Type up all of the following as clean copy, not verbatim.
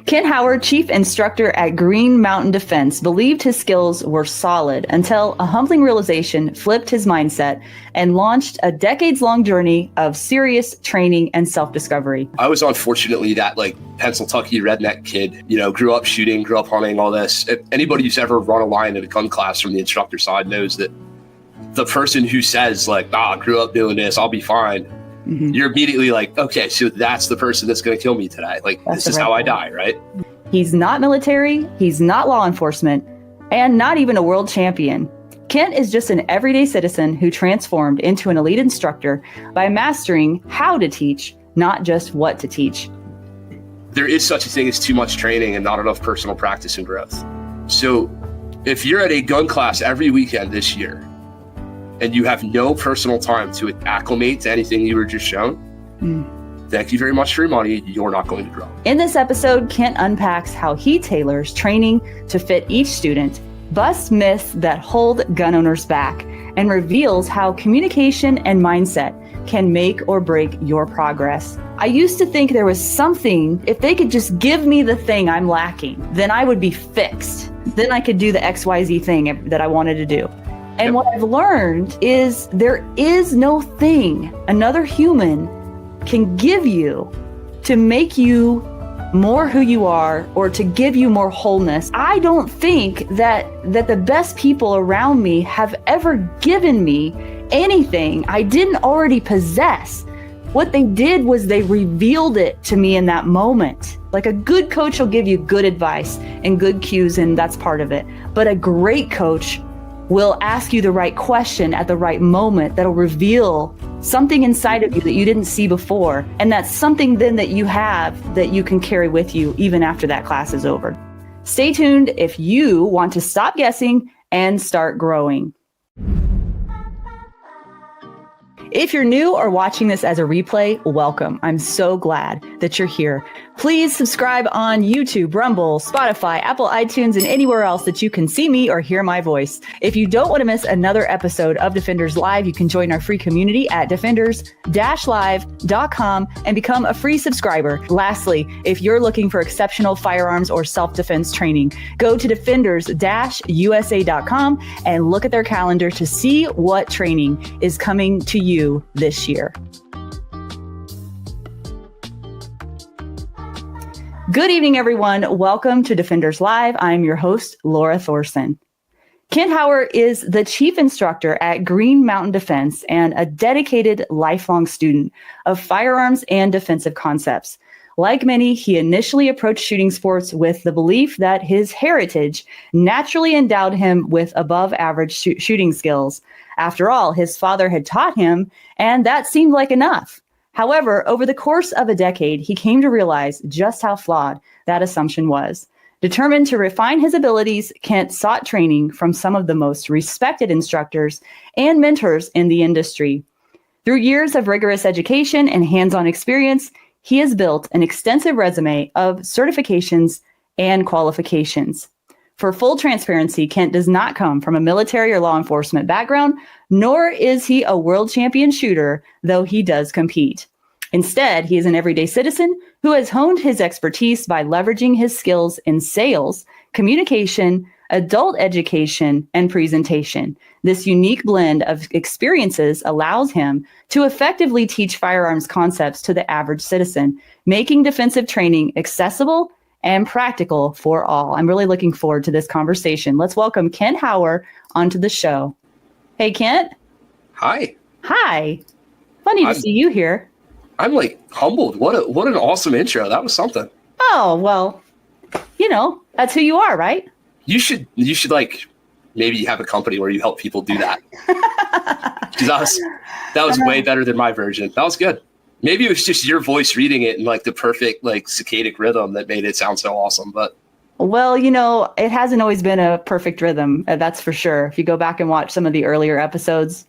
Kent Howard, chief instructor at Green Mountain Defense, believed his skills were solid until a humbling realization flipped his mindset and launched a decades-long journey of serious training and self-discovery. I was unfortunately that Pennsylvania redneck kid, grew up shooting, grew up hunting, all this. If anybody who's ever run a line in a gun class from the instructor side knows that the person who says grew up doing this, I'll be fine. Mm-hmm. You're immediately like, okay, so that's the person that's going to kill me today. This is how I die, right? He's not military, he's not law enforcement, and not even a world champion. Kent is just an everyday citizen who transformed into an elite instructor by mastering how to teach, not just what to teach. There is such a thing as too much training and not enough personal practice and growth. So if you're at a gun class every weekend this year, and you have no personal time to acclimate to anything you were just shown, thank you very much for your money. You're not going to grow. In this episode, Kent unpacks how he tailors training to fit each student, busts myths that hold gun owners back, and reveals how communication and mindset can make or break your progress. I used to think there was something, if they could just give me the thing I'm lacking, then I would be fixed. Then I could do the XYZ thing that I wanted to do. And what I've learned is there is no thing another human can give you to make you more who you are or to give you more wholeness. I don't think that the best people around me have ever given me anything I didn't already possess. What they did was they revealed it to me in that moment. Like a good coach will give you good advice and good cues, and that's part of it. But a great coach will ask you the right question at the right moment that'll reveal something inside of you that you didn't see before. And that's something then that you have that you can carry with you even after that class is over. Stay tuned if you want to stop guessing and start growing. If you're new or watching this as a replay, welcome. I'm so glad that you're here. Please subscribe on YouTube, Rumble, Spotify, Apple iTunes, and anywhere else that you can see me or hear my voice. If you don't want to miss another episode of Defenders Live, you can join our free community at defenders-live.com and become a free subscriber. Lastly, if you're looking for exceptional firearms or self-defense training, go to defenders-usa.com and look at their calendar to see what training is coming to you this year. Good evening, everyone. Welcome to Defenders Live. I'm your host, Lora Thorson. Kent Howard is the chief instructor at Green Mountain Defense and a dedicated lifelong student of firearms and defensive concepts. Like many, he initially approached shooting sports with the belief that his heritage naturally endowed him with above average shooting skills. After all, his father had taught him, and that seemed like enough. However, over the course of a decade, he came to realize just how flawed that assumption was. Determined to refine his abilities, Kent sought training from some of the most respected instructors and mentors in the industry. Through years of rigorous education and hands-on experience, he has built an extensive resume of certifications and qualifications. For full transparency, Kent does not come from a military or law enforcement background, nor is he a world champion shooter, though he does compete. Instead, he is an everyday citizen who has honed his expertise by leveraging his skills in sales, communication, adult education, and presentation. This unique blend of experiences allows him to effectively teach firearms concepts to the average citizen, making defensive training accessible and practical for all. I'm really looking forward to this conversation. Let's welcome Kent Howard onto the show. Hey, Kent. Hi. Hi. Funny to see you here. I'm humbled. What an awesome intro. That was something. Oh, well, that's who you are, right? You should maybe have a company where you help people do that. That was way better than my version. That was good. Maybe it was just your voice reading it in the perfect saccadic rhythm that made it sound so awesome. But well, it hasn't always been a perfect rhythm. That's for sure. If you go back and watch some of the earlier episodes,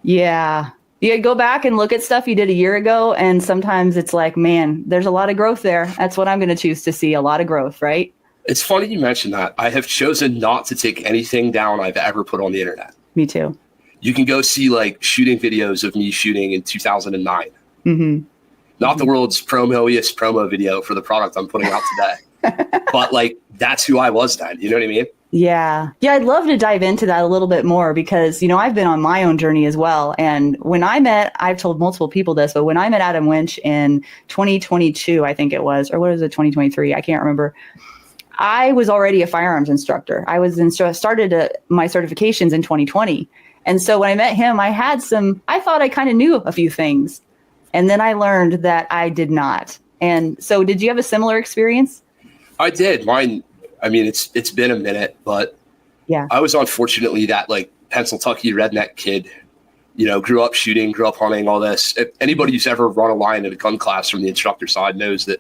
yeah, you go back and look at stuff you did a year ago, and sometimes it's man, there's a lot of growth there. That's what I'm going to choose to see, a lot of growth, right? It's funny you mentioned that. I have chosen not to take anything down I've ever put on the internet. Me too. You can go see shooting videos of me shooting in 2009. Mm-hmm. Not the world's promo video for the product I'm putting out today. But like, that's who I was then. You know what I mean? Yeah. Yeah. I'd love to dive into that a little bit more because, I've been on my own journey as well. And when I've told multiple people this, but when I met Adam Winch in 2022, I think it was, or what was it, 2023? I can't remember. I was already a firearms instructor. I started my certifications in 2020. And so when I met him, I thought I kind of knew a few things. And then I learned that I did not. And so did you have a similar experience? I did. Mine, I mean, it's been a minute, but yeah, I was unfortunately that like Pennsylvania redneck kid, grew up shooting, grew up hunting, all this. If anybody who's ever run a line at a gun class from the instructor side knows that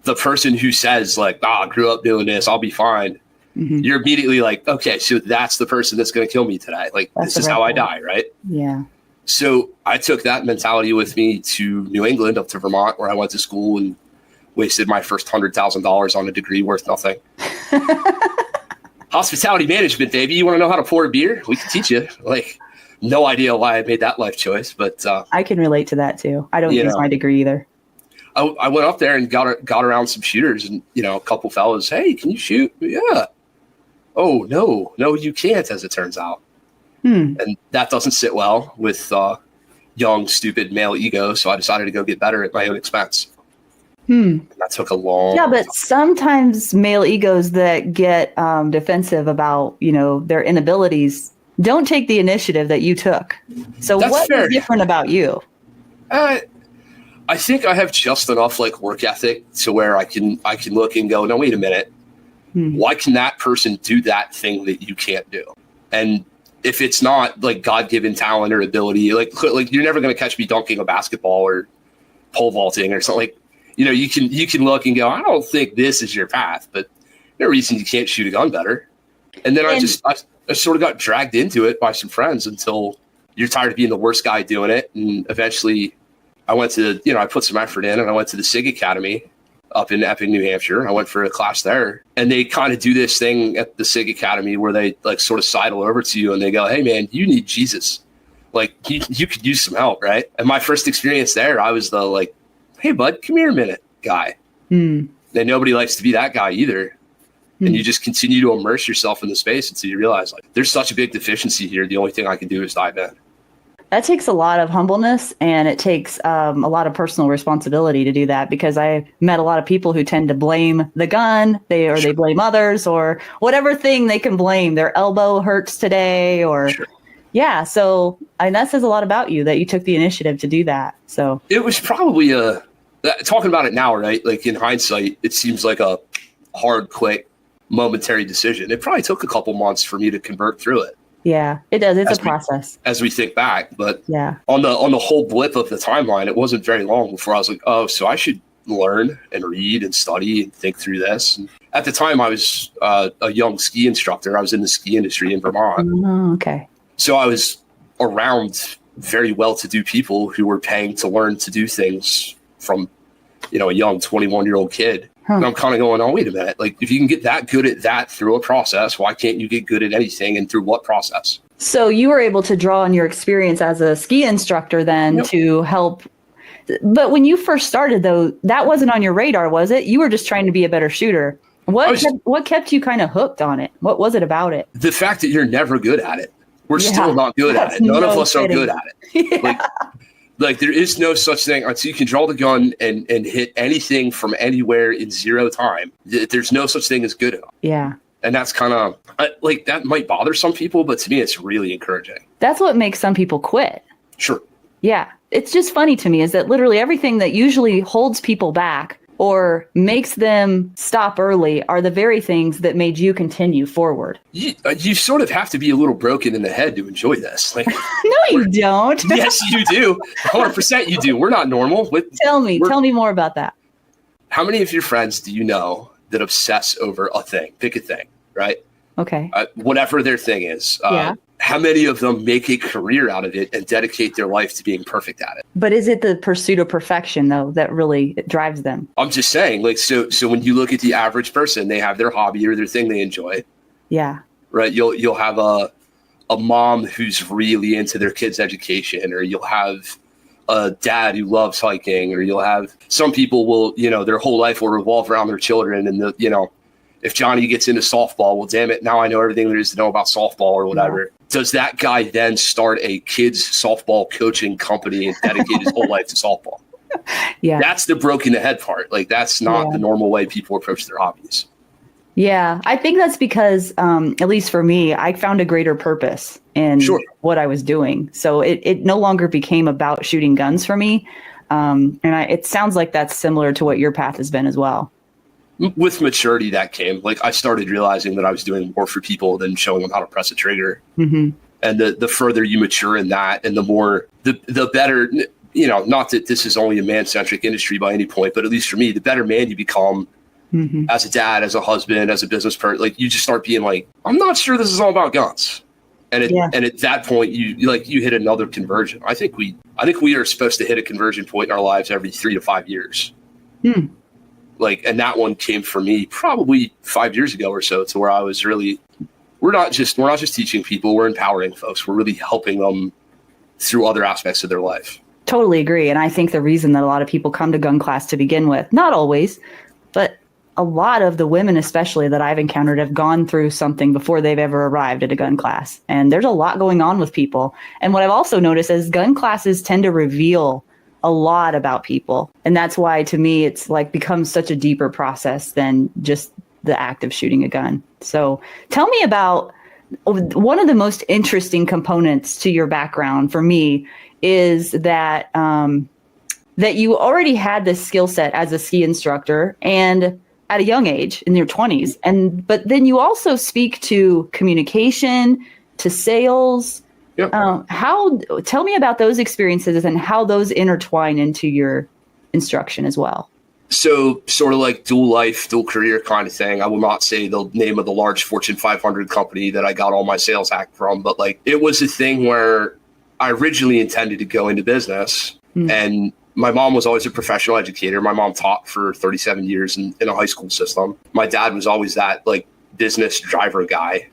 the person who says like, grew up doing this, I'll be fine. Mm-hmm. You're immediately like, okay, so that's the person that's going to kill me today. Like, this is how I die, right? Yeah. So I took that mentality with me to New England, up to Vermont, where I went to school and wasted my first $100,000 on a degree worth nothing. Hospitality management, baby. You want to know how to pour a beer? We can teach you. Like, no idea why I made that life choice, but I can relate to that too. I don't use my degree either. I went up there and got around some shooters, and a couple fellas. Hey, can you shoot? Yeah. Oh no, you can't. As it turns out, and that doesn't sit well with young, stupid male ego. So I decided to go get better at my own expense. That took a long time. But sometimes male egos that get defensive about, their inabilities don't take the initiative that you took. So That's what fair. is different about you? I think I have just enough like work ethic to where I can look and go, no, wait a minute. Why can that person do that thing that you can't do? And if it's not like God-given talent or ability, like you're never going to catch me dunking a basketball or pole vaulting or something. Like, you can look and go, I don't think this is your path, but no reason you can't shoot a gun better. And then I sort of got dragged into it by some friends until you're tired of being the worst guy doing it. And eventually I went to, I put some effort in and I went to the SIG Academy up in Epping, New Hampshire. I went for a class there, and they kind of do this thing at the SIG Academy where they like sort of sidle over to you and they go, hey man, you need Jesus. Like you could use some help. Right. And my first experience there, I was the like, hey bud, come here a minute guy. And nobody likes to be that guy either. And you just continue to immerse yourself in the space until you realize like there's such a big deficiency here. The only thing I can do is dive in. That takes a lot of humbleness, and it takes a lot of personal responsibility to do that, because I met a lot of people who tend to blame the gun, they blame others or whatever thing they can blame. Their elbow hurts today or yeah. So that says a lot about you that you took the initiative to do that. So it was probably talking about it now, right? Like in hindsight, it seems like a hard, quick, momentary decision. It probably took a couple months for me to convert through it. Yeah, it does. It's a process. As we think back, but yeah, on the whole blip of the timeline, it wasn't very long before I was like, oh, so I should learn and read and study and think through this. And at the time, I was a young ski instructor. I was in the ski industry in Vermont. Oh, okay. So I was around very well-to-do people who were paying to learn to do things from, a young 21-year-old kid. And I'm kind of going, oh, wait a minute. Like, if you can get that good at that through a process, why can't you get good at anything, and through what process? So you were able to draw on your experience as a ski instructor then to help. But when you first started, though, that wasn't on your radar, was it? You were just trying to be a better shooter. What kept you kind of hooked on it? What was it about it? The fact that you're never good at it. We're still not good at it. None of us are good at it. Yeah. Like there is no such thing until you can draw the gun and hit anything from anywhere in zero time. There's no such thing as good enough. Yeah. And that's kind of like, that might bother some people, but to me, it's really encouraging. That's what makes some people quit. Sure. Yeah. It's just funny to me is that literally everything that usually holds people back or makes them stop early are the very things that made you continue forward. You sort of have to be a little broken in the head to enjoy this. Like, no, you don't. Yes, you do. 100% you do. We're not normal. Tell me more about that. How many of your friends do you know that obsess over a thing? Pick a thing, right? Okay. Whatever their thing is. How many of them make a career out of it and dedicate their life to being perfect at it? But is it the pursuit of perfection, though, that really drives them? I'm just saying, like, so when you look at the average person, they have their hobby or their thing they enjoy. Yeah. Right. You'll have a mom who's really into their kids' education, or you'll have a dad who loves hiking, or you'll have some people will, their whole life will revolve around their children. And if Johnny gets into softball, well, damn it, now I know everything there is to know about softball or whatever. Yeah. Does that guy then start a kids softball coaching company and dedicate his whole life to softball? Yeah. That's the broken the head part. Like, that's not the normal way people approach their hobbies. Yeah, I think that's because, at least for me, I found a greater purpose in what I was doing. So it no longer became about shooting guns for me. It sounds like that's similar to what your path has been as well. With maturity that came, like, I started realizing that I was doing more for people than showing them how to press a trigger. Mm-hmm. And the further you mature in that, and the more, the better, not that this is only a man-centric industry by any point, but at least for me, the better man you become. Mm-hmm. As a dad, as a husband, as a business person, like, you just start being like, I'm not sure this is all about guns. And at that point, you hit another conversion. I think we are supposed to hit a conversion point in our lives every 3 to 5 years. Hmm. Like, and that one came for me probably 5 years ago or so, to where I was really, we're not just teaching people, we're empowering folks. We're really helping them through other aspects of their life. Totally agree. And I think the reason that a lot of people come to gun class to begin with, not always, but a lot of the women, especially that I've encountered, have gone through something before they've ever arrived at a gun class. And there's a lot going on with people. And what I've also noticed is gun classes tend to reveal a lot about people. And that's why, to me, it's like becomes such a deeper process than just the act of shooting a gun. So tell me about one of the most interesting components to your background for me is that that you already had this skill set as a ski instructor and at a young age in your 20s. But then you also speak to communication, to sales. Yep. Tell me about those experiences and how those intertwine into your instruction as well. So sort of like dual life, dual career kind of thing. I will not say the name of the large Fortune 500 company that I got all my sales hack from, but like, it was a thing where I originally intended to go into business, and my mom was always a professional educator. My mom taught for 37 years in a high school system. My dad was always that like business driver guy.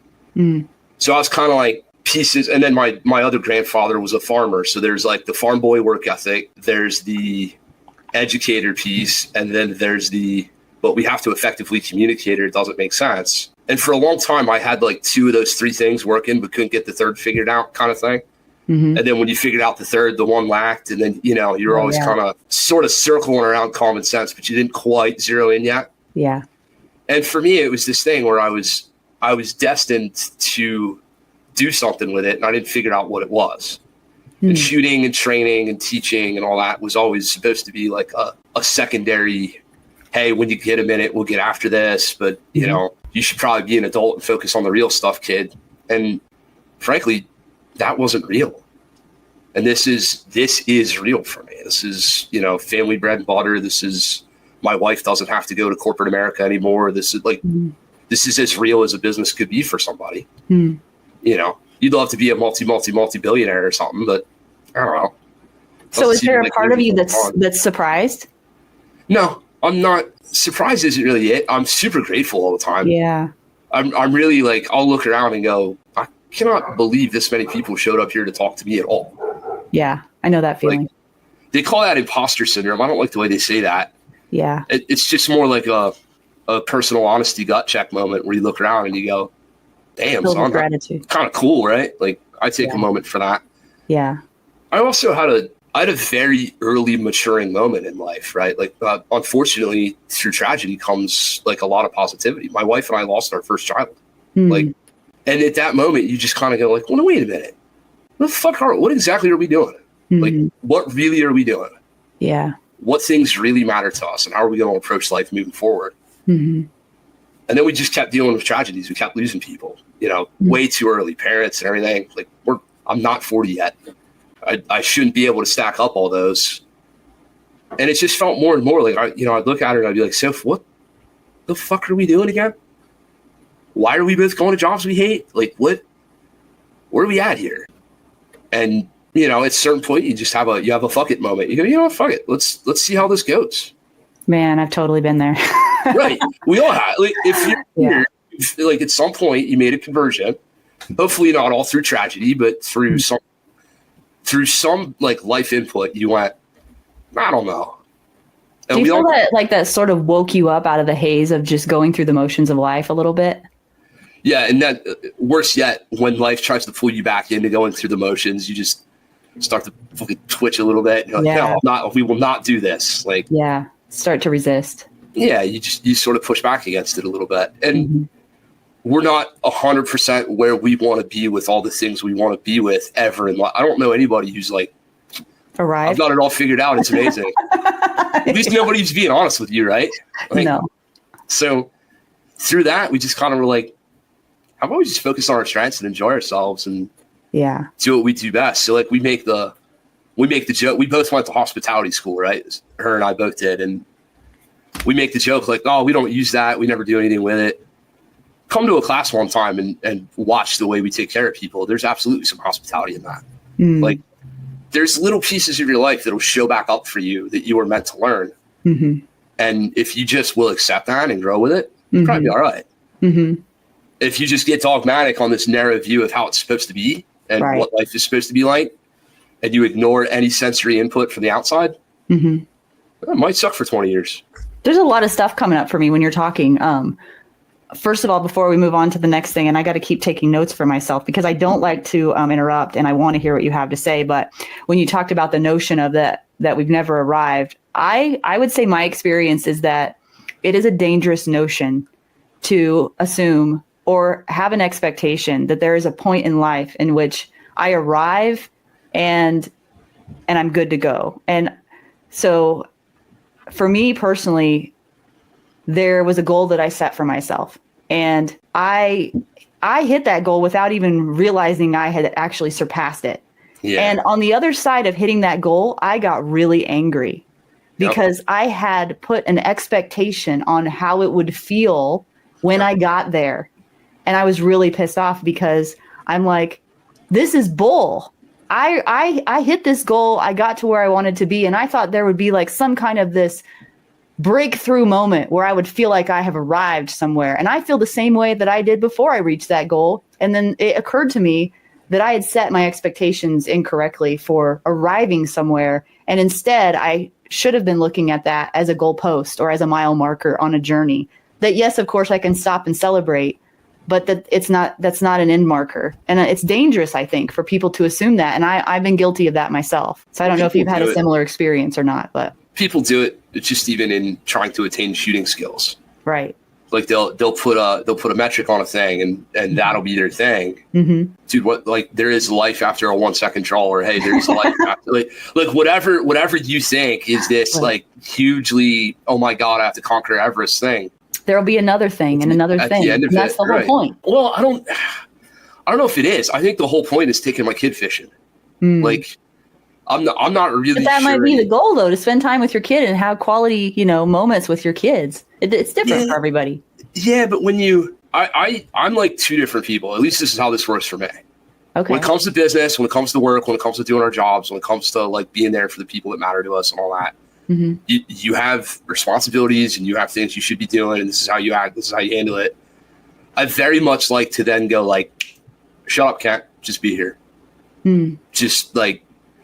So I was kind of like pieces. And then my other grandfather was a farmer. So there's like the farm boy work ethic. There's the educator piece. And then there's but we have to effectively communicate or it doesn't make sense. And for a long time, I had like 2 of those 3 things working, but couldn't get the third figured out kind of thing. Mm-hmm. And then when you figured out the third, the one lacked. And then, you're always kind of sort of circling around common sense, but you didn't quite zero in yet. Yeah. And for me, it was this thing where I was destined to do something with it. And I didn't figure out what it was. And shooting and training and teaching and all that was always supposed to be like a secondary, hey, when you get a minute, we'll get after this. But, you should probably be an adult and focus on the real stuff, kid. And frankly, that wasn't real. And this is real for me. This is, family bread and butter. This is, my wife doesn't have to go to corporate America anymore. This is like, this is as real as a business could be for somebody. You'd love to be a multi-billionaire or something, but I don't know. So is there a part of you that's surprised? No, I'm not. Surprised isn't really it. I'm super grateful all the time. Yeah. I'm really like, I'll look around and go, I cannot believe this many people showed up here to talk to me at all. Yeah, I know that feeling. Like, they call that imposter syndrome. I don't like the way they say that. Yeah. It's just more like a personal honesty gut check moment where you look around and you go, damn, son, gratitude. Kind of cool, right? Like, I take a moment for that. Yeah. I also had a very early maturing moment in life, right? Like, unfortunately, through tragedy comes like a lot of positivity. My wife and I lost our first child. Like, and at that moment, you just kind of go like, well, wait a minute. What exactly are we doing? Like, what really are we doing? Yeah. What things really matter to us, and how are we going to approach life moving forward? And then we just kept dealing with tragedies. We kept losing people, way too early, parents and everything. Like, I'm not 40 yet. I shouldn't be able to stack up all those. And it just felt more and more like, I'd look at her and I'd be like, so what the fuck are we doing again? Why are we both going to jobs we hate? Like, where are we at here? And, at a certain point, you just have a fuck it moment. You go, fuck it. Let's see how this goes. Man, I've totally been there. Right. We all have. Like, if you're here, like, at some point you made a conversion, hopefully not all through tragedy, but through through some like life input, you went, I don't know. And do you feel that like that sort of woke you up out of the haze of just going through the motions of life a little bit? Yeah. And then worse yet, when life tries to pull you back into going through the motions, you just start to fucking twitch a little bit. You're like, no, we will not do this. Like, yeah, start to resist. Yeah. You sort of push back against it a little bit. And we're not 100% where we want to be with all the things we want to be with ever in life. I don't know anybody who's like, arrived. I've got it all figured out. It's amazing. At least nobody's being honest with you, right? Like, no. So through that, we just kind of were like, how about we just focus on our strengths and enjoy ourselves and do what we do best. So like we make the joke. We both went to hospitality school, right? Her and I both did. And we make the joke like, oh, we don't use that. We never do anything with it. Come to a class one time and watch the way we take care of people. There's absolutely some hospitality in that. Like, there's little pieces of your life that'll show back up for you that you were meant to learn. And if you just will accept that and grow with it, you'll probably be all right. If you just get dogmatic on this narrow view of how it's supposed to be and what life is supposed to be like, and you ignore any sensory input from the outside, it might suck for 20 years. There's a lot of stuff coming up for me when you're talking. First of all, before we move on to the next thing, and I got to keep taking notes for myself because I don't like to interrupt and I want to hear what you have to say. But when you talked about the notion of that we've never arrived, I would say my experience is that it is a dangerous notion to assume or have an expectation that there is a point in life in which I arrive and I'm good to go. And so for me personally, there was a goal that I set for myself, and I hit that goal without even realizing I had actually surpassed it. And on the other side of hitting that goal, I got really angry because I had put an expectation on how it would feel when I got there. And I was really pissed off because I'm like, this is bull. I hit this goal. I got to where I wanted to be. And I thought there would be like some kind of this breakthrough moment where I would feel like I have arrived somewhere. And I feel the same way that I did before I reached that goal. And then it occurred to me that I had set my expectations incorrectly for arriving somewhere. And instead, I should have been looking at that as a goalpost or as a mile marker on a journey. That, yes, of course, I can stop and celebrate, but that's not an end marker. And it's dangerous, I think, for people to assume that. And I've been guilty of that myself. So I don't know if you've had a similar experience or not, but people do it just even in trying to attain shooting skills. Right. Like they'll put a metric on a thing and that'll be their thing. Dude, what, like there is life after a 1 second draw, or hey, there's life after like whatever you think is this like hugely, oh my God, I have to conquer Everest thing. There'll be another thing and another thing. And that's the whole point. Well, I don't know if it is. I think the whole point is taking my kid fishing. Like I'm not really. But that might be the goal, though, to spend time with your kid and have quality, moments with your kids. It's different for everybody. Yeah, but when I'm like two different people. At least this is how this works for me. Okay. When it comes to business, when it comes to work, when it comes to doing our jobs, when it comes to like being there for the people that matter to us and all that, you have responsibilities and you have things you should be doing, and this is how you act, this is how you handle it. I very much like to then go like, shut up, Kent, just be here. Just like,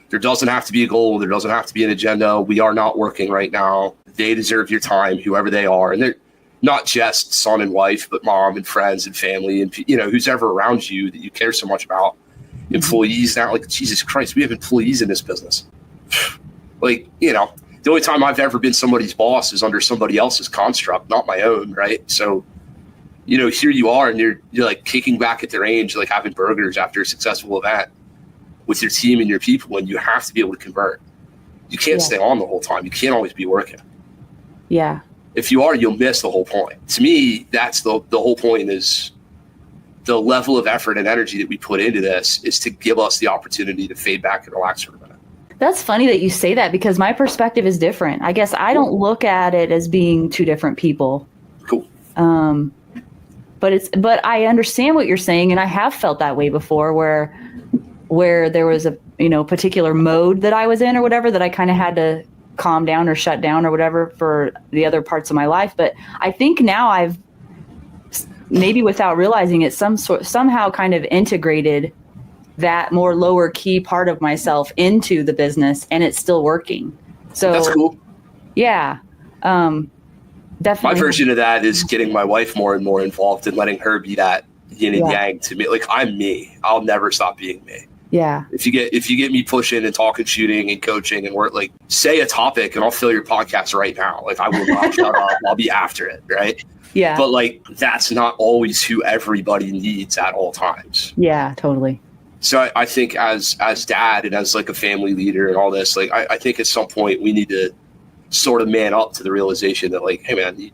there doesn't have to be a goal. There doesn't have to be an agenda. We are not working right now. They deserve your time, whoever they are. And they're not just son and wife, but mom and friends and family and, who's ever around you that you care so much about. Employees now, like, Jesus Christ, we have employees in this business. Like, the only time I've ever been somebody's boss is under somebody else's construct, not my own, right? So, here you are and you're like kicking back at the range, like having burgers after a successful event with your team and your people, and you have to be able to convert. You can't stay on the whole time. You can't always be working. Yeah. If you are, you'll miss the whole point. To me, that's the whole point, is the level of effort and energy that we put into this is to give us the opportunity to fade back and relax for a minute. That's funny that you say that, because my perspective is different. I guess I don't look at it as being two different people. Cool. But I understand what you're saying, and I have felt that way before, where there was a particular mode that I was in or whatever that I kind of had to calm down or shut down or whatever for the other parts of my life. But I think now I've, maybe without realizing it, somehow kind of integrated that more lower key part of myself into the business, and it's still working. So that's cool. Yeah. Definitely. My version of that is getting my wife more and more involved and letting her be that yin and yang to me. Like, I'm me. I'll never stop being me. Yeah. If you get me pushing and talking, shooting and coaching and work, like, say a topic and I'll fill your podcast right now. Like, I will not shut up. I'll be after it. Right. Yeah. But like, that's not always who everybody needs at all times. Yeah, totally. So I think as dad and as like a family leader and all this, like, I think at some point we need to sort of man up to the realization that, like, hey man,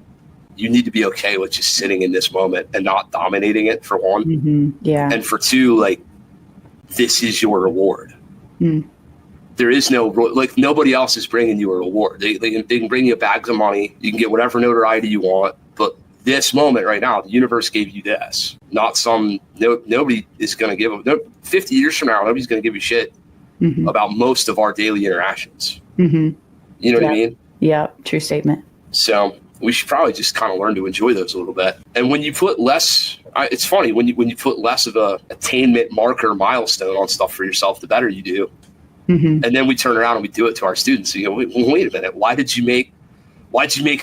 you need to be okay with just sitting in this moment and not dominating it, for one. Mm-hmm. Yeah. And for two, like, this is your reward. Mm. There is no, like, nobody else is bringing you a reward. They can bring you bags of money. You can get whatever notoriety you want. But this moment right now, the universe gave you this. Not some, nobody is going to give, 50 years from now, nobody's going to give you shit about most of our daily interactions. Mm-hmm. You know what I mean? Yeah, true statement. So we should probably just kind of learn to enjoy those a little bit. And when you put less, it's funny, when you put less of a attainment marker milestone on stuff for yourself, the better you do. Mm-hmm. And then we turn around and we do it to our students. So you go, wait a minute, why'd you make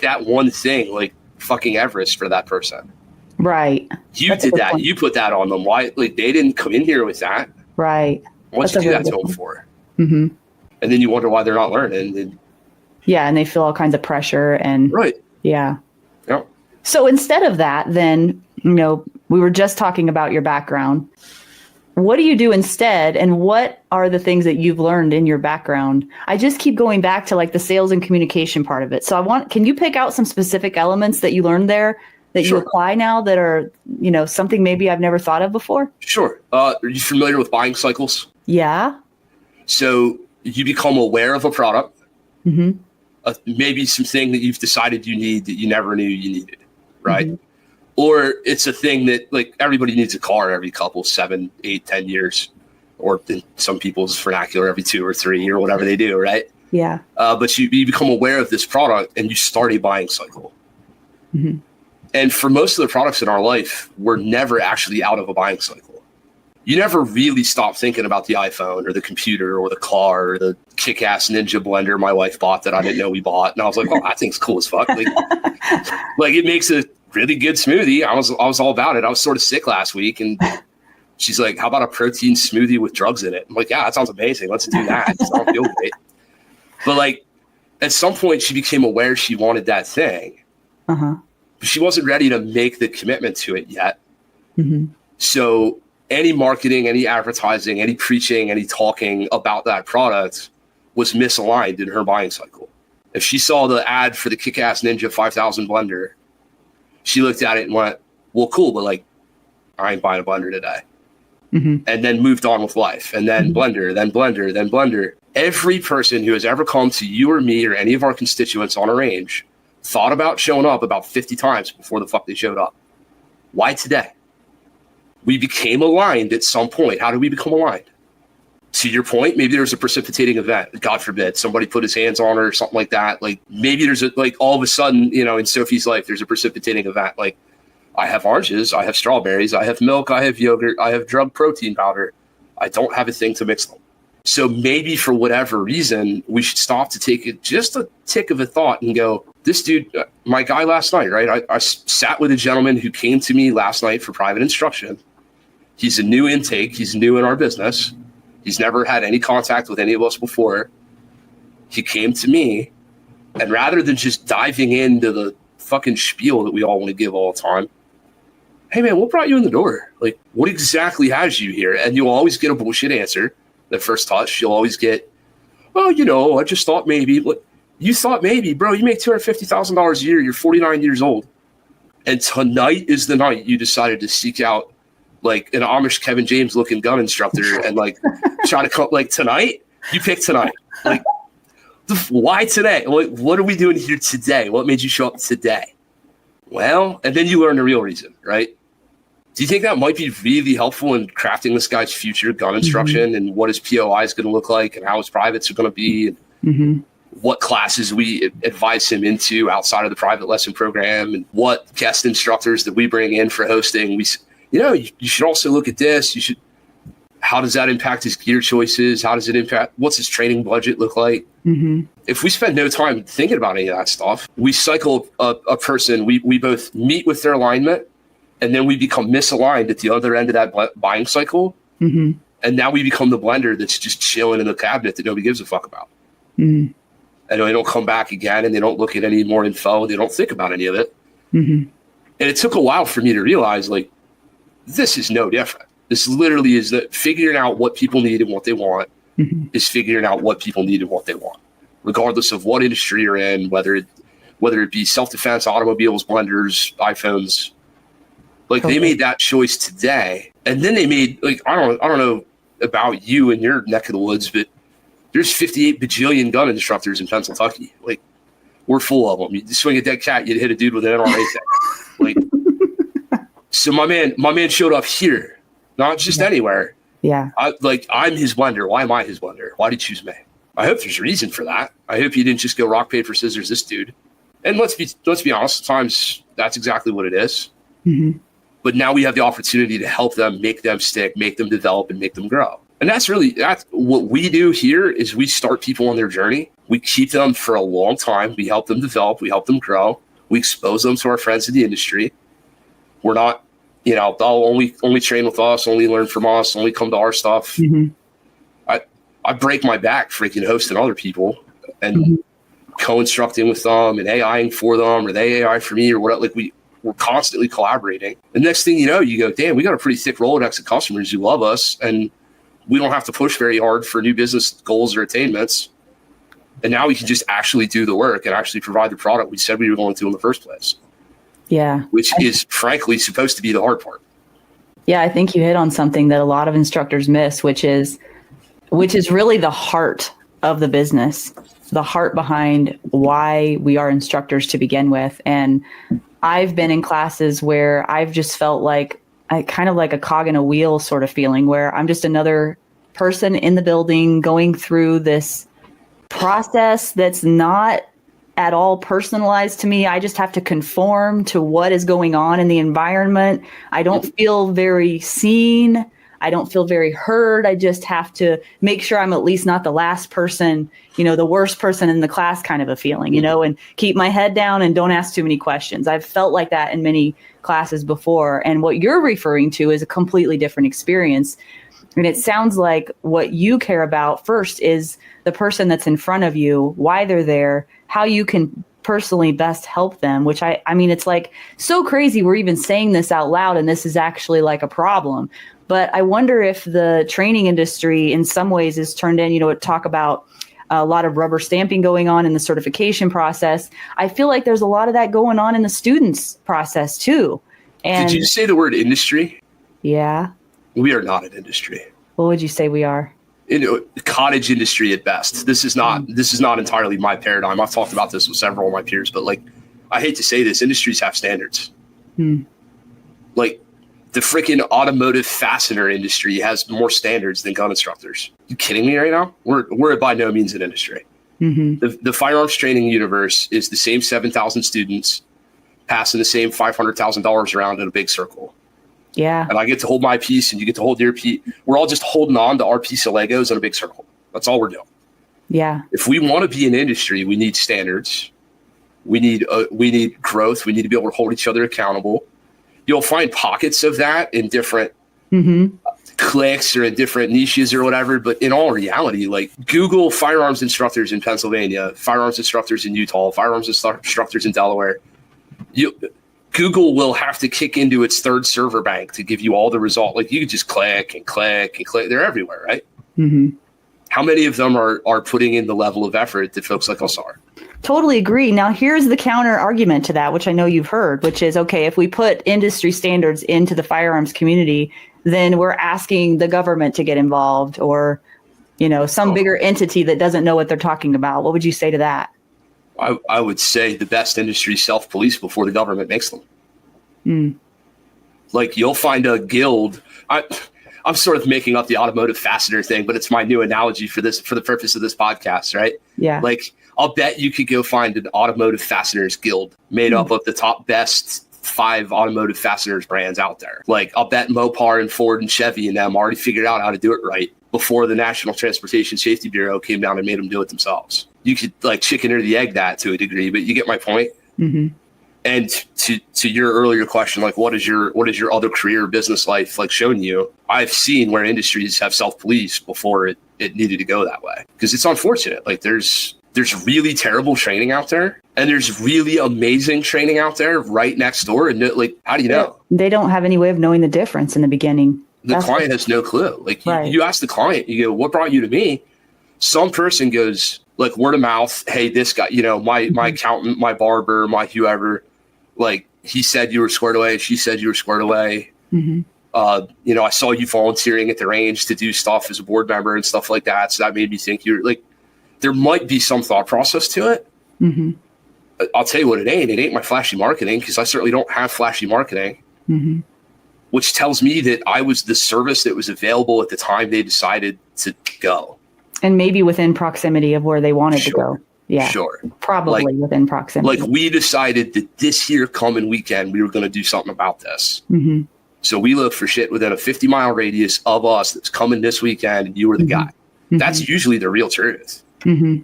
that one thing like fucking Everest for that person? Right. You did that. Point. You put that on them. Why? Like, they didn't come in here with that. Right. What'd you do that to them for? Mm-hmm. And then you wonder why they're not learning. And and they feel all kinds of pressure and right. Yeah. Yep. So instead of that, then, we were just talking about your background. What do you do instead? And what are the things that you've learned in your background? I just keep going back to like the sales and communication part of it. So can you pick out some specific elements that you learned there that you apply now that are, something maybe I've never thought of before? Sure. Are you familiar with buying cycles? Yeah. So you become aware of a product. Mm-hmm. Maybe something that you've decided you need that you never knew you needed, right? Mm-hmm. Or it's a thing that, like, everybody needs a car every couple, 7, 8, 10 years, or in some people's vernacular, every 2 or 3 or whatever they do, right? Yeah. But you become aware of this product and you start a buying cycle. Mm-hmm. And for most of the products in our life, we're never actually out of a buying cycle. You never really stop thinking about the iPhone or the computer or the car or the kick-ass Ninja blender my wife bought that I didn't know we bought. And I was like, oh, that thing's cool as fuck. Like it makes a really good smoothie. I was all about it. I was sort of sick last week. And she's like, how about a protein smoothie with drugs in it? I'm like, yeah, that sounds amazing. Let's do that. I don't feel great. But like, at some point she became aware she wanted that thing. Uh-huh. But she wasn't ready to make the commitment to it yet. Mm-hmm. So any marketing, any advertising, any preaching, any talking about that product was misaligned in her buying cycle. If she saw the ad for the Kick-Ass Ninja 5000 blender, she looked at it and went, well, cool, but like, I ain't buying a blender today. Mm-hmm. And then moved on with life. And then blender, then blender, then blender. Every person who has ever come to you or me or any of our constituents on a range thought about showing up about 50 times before the fuck they showed up. Why today? We became aligned at some point. How do we become aligned? To your point, maybe there's a precipitating event. God forbid, somebody put his hands on her or something like that. Like maybe there's all of a sudden, in Sophie's life, there's a precipitating event. Like, I have oranges, I have strawberries, I have milk, I have yogurt, I have drug protein powder. I don't have a thing to mix them. So maybe for whatever reason, we should stop to take it just a tick of a thought and go, this dude, my guy last night, right? I sat with a gentleman who came to me last night for private instruction. He's a new intake. He's new in our business. He's never had any contact with any of us before. He came to me, and rather than just diving into the fucking spiel that we all want to give all the time, hey man, what brought you in the door? Like, what exactly has you here? And you'll always get a bullshit answer. The first touch, you'll always get, well, I just thought maybe. Look, you thought maybe, bro, you make $250,000 a year. You're 49 years old. And tonight is the night you decided to seek out like an Amish Kevin James looking gun instructor and like try to come like tonight. You pick tonight. Like, why today? What are we doing here today? What made you show up today? Well, and then you learn the real reason, right? Do you think that might be really helpful in crafting this guy's future gun instruction and what his POI is going to look like and how his privates are going to be and what classes we advise him into outside of the private lesson program and what guest instructors that we bring in for hosting? You should also look at this. How does that impact his gear choices? How does it impact, what's his training budget look like? If we spend no time thinking about any of that stuff, we cycle a person, we both meet with their alignment, and then we become misaligned at the other end of that buying cycle. And now we become the blender that's just chilling in the cabinet that nobody gives a fuck about. And they don't come back again, and they don't look at any more info. They don't think about any of it. And it took a while for me to realize, like, this is no different. This literally is that figuring out what people need and what they want is figuring out what people need and what they want, regardless of what industry you're in, whether it be self-defense, automobiles, blenders, iPhones. Like, they made that choice today. And then they made, like, I don't know about you in your neck of the woods, but there's 58 bajillion gun instructors in Pennsylvania. Like, we're full of them. You swing a dead cat, you'd hit a dude with an NRA thing. Like, so my man showed up here, not just anywhere. Yeah. I'm his blender. Why am I his blender? Why did you choose me? I hope there's a reason for that. I hope you didn't just go rock, paper, scissors, this dude. And let's be honest, sometimes that's exactly what it is. But now we have the opportunity to help them, make them stick, make them develop, and make them grow. And that's what we do here is we start people on their journey. We keep them for a long time. We help them develop. We help them grow. We expose them to our friends in the industry. We're not, they'll only train with us, only learn from us, only come to our stuff. I break my back freaking hosting other people and co-instructing with them and AIing for them, or they AI for me, or whatever. Like, we're constantly collaborating. The next thing you know, you go, damn, we got a pretty thick Rolodex of customers who love us, and we don't have to push very hard for new business goals or attainments. And now we can just actually do the work and actually provide the product we said we were going to in the first place. Yeah. Which is frankly supposed to be the hard part. Yeah, I think you hit on something that a lot of instructors miss, which is really the heart of the business, the heart behind why we are instructors to begin with. And I've been in classes where I've just felt like kind of like a cog in a wheel sort of feeling, where I'm just another person in the building going through this process that's not at all personalized to me. I just have to conform to what is going on in the environment. I don't feel very seen. I don't feel very heard. I just have to make sure I'm at least not the last person, the worst person in the class kind of a feeling, and keep my head down and don't ask too many questions. I've felt like that in many classes before. And what you're referring to is a completely different experience. And it sounds like what you care about first is the person that's in front of you, why they're there, how you can personally best help them, which I mean, it's like so crazy we're even saying this out loud, and this is actually like a problem. But I wonder if the training industry in some ways is turned in, talk about a lot of rubber stamping going on in the certification process. I feel like there's a lot of that going on in the students process too. And did you say the word industry? Yeah. We are not an industry. What would you say we are? Cottage industry at best. This is not entirely my paradigm. I've talked about this with several of my peers, but like, I hate to say this, industries have standards. Like, the freaking automotive fastener industry has more standards than gun instructors. You kidding me right now? We're by no means an industry. The firearms training universe is the same 7,000 students passing the same $500,000 around in a big circle. Yeah. And I get to hold my piece and you get to hold your piece. We're all just holding on to our piece of Legos in a big circle. That's all we're doing. Yeah. If we want to be an industry, we need standards. We need growth. We need to be able to hold each other accountable. You'll find pockets of that in different cliques or in different niches or whatever. But in all reality, like, Google firearms instructors in Pennsylvania, firearms instructors in Utah, firearms instructors in Delaware. Google will have to kick into its third server bank to give you all the result. Like, you can just click and click and click. They're everywhere, right? How many of them are putting in the level of effort that folks like us are? Totally agree. Now, here's the counter argument to that, which I know you've heard, which is, okay, if we put industry standards into the firearms community, then we're asking the government to get involved, or, some bigger entity that doesn't know what they're talking about. What would you say to that? I would say the best industry self-police before the government makes them. Like, you'll find a guild. I'm sort of making up the automotive fastener thing, but it's my new analogy for the purpose of this podcast, right? Yeah. Like, I'll bet you could go find an automotive fasteners guild made up of the top best 5 automotive fasteners brands out there. Like, I'll bet Mopar and Ford and Chevy and them already figured out how to do it right before the National Transportation Safety Bureau came down and made them do it themselves. You could like chicken or the egg that to a degree, but you get my point. Mm-hmm. And to your earlier question, like what is your other career business life like shown you? I've seen where industries have self-police before it needed to go that way, because it's unfortunate. Like there's really terrible training out there, and there's really amazing training out there right next door. And like, how do you know? They don't have any way of knowing the difference in the beginning. The client has no clue. Like you ask the client, you go, what brought you to me? Some person goes like word of mouth. Hey, this guy, my accountant, my barber, my whoever, like he said you were squared away. She said you were squared away. Mm-hmm. I saw you volunteering at the range to do stuff as a board member and stuff like that. So that made me think you're like, there might be some thought process to it. Mm-hmm. I'll tell you what it ain't. It ain't my flashy marketing, because I certainly don't have flashy marketing, mm-hmm. which tells me that I was the service that was available at the time they decided to go. And maybe within proximity of where they wanted to go. Yeah, sure. Probably within proximity. Like we decided that this here coming weekend, we were going to do something about this. Mm-hmm. So we looked for shit within a 50-mile radius of us that's coming this weekend, and you were the mm-hmm. guy. Mm-hmm. That's usually the real truth. Mm-hmm.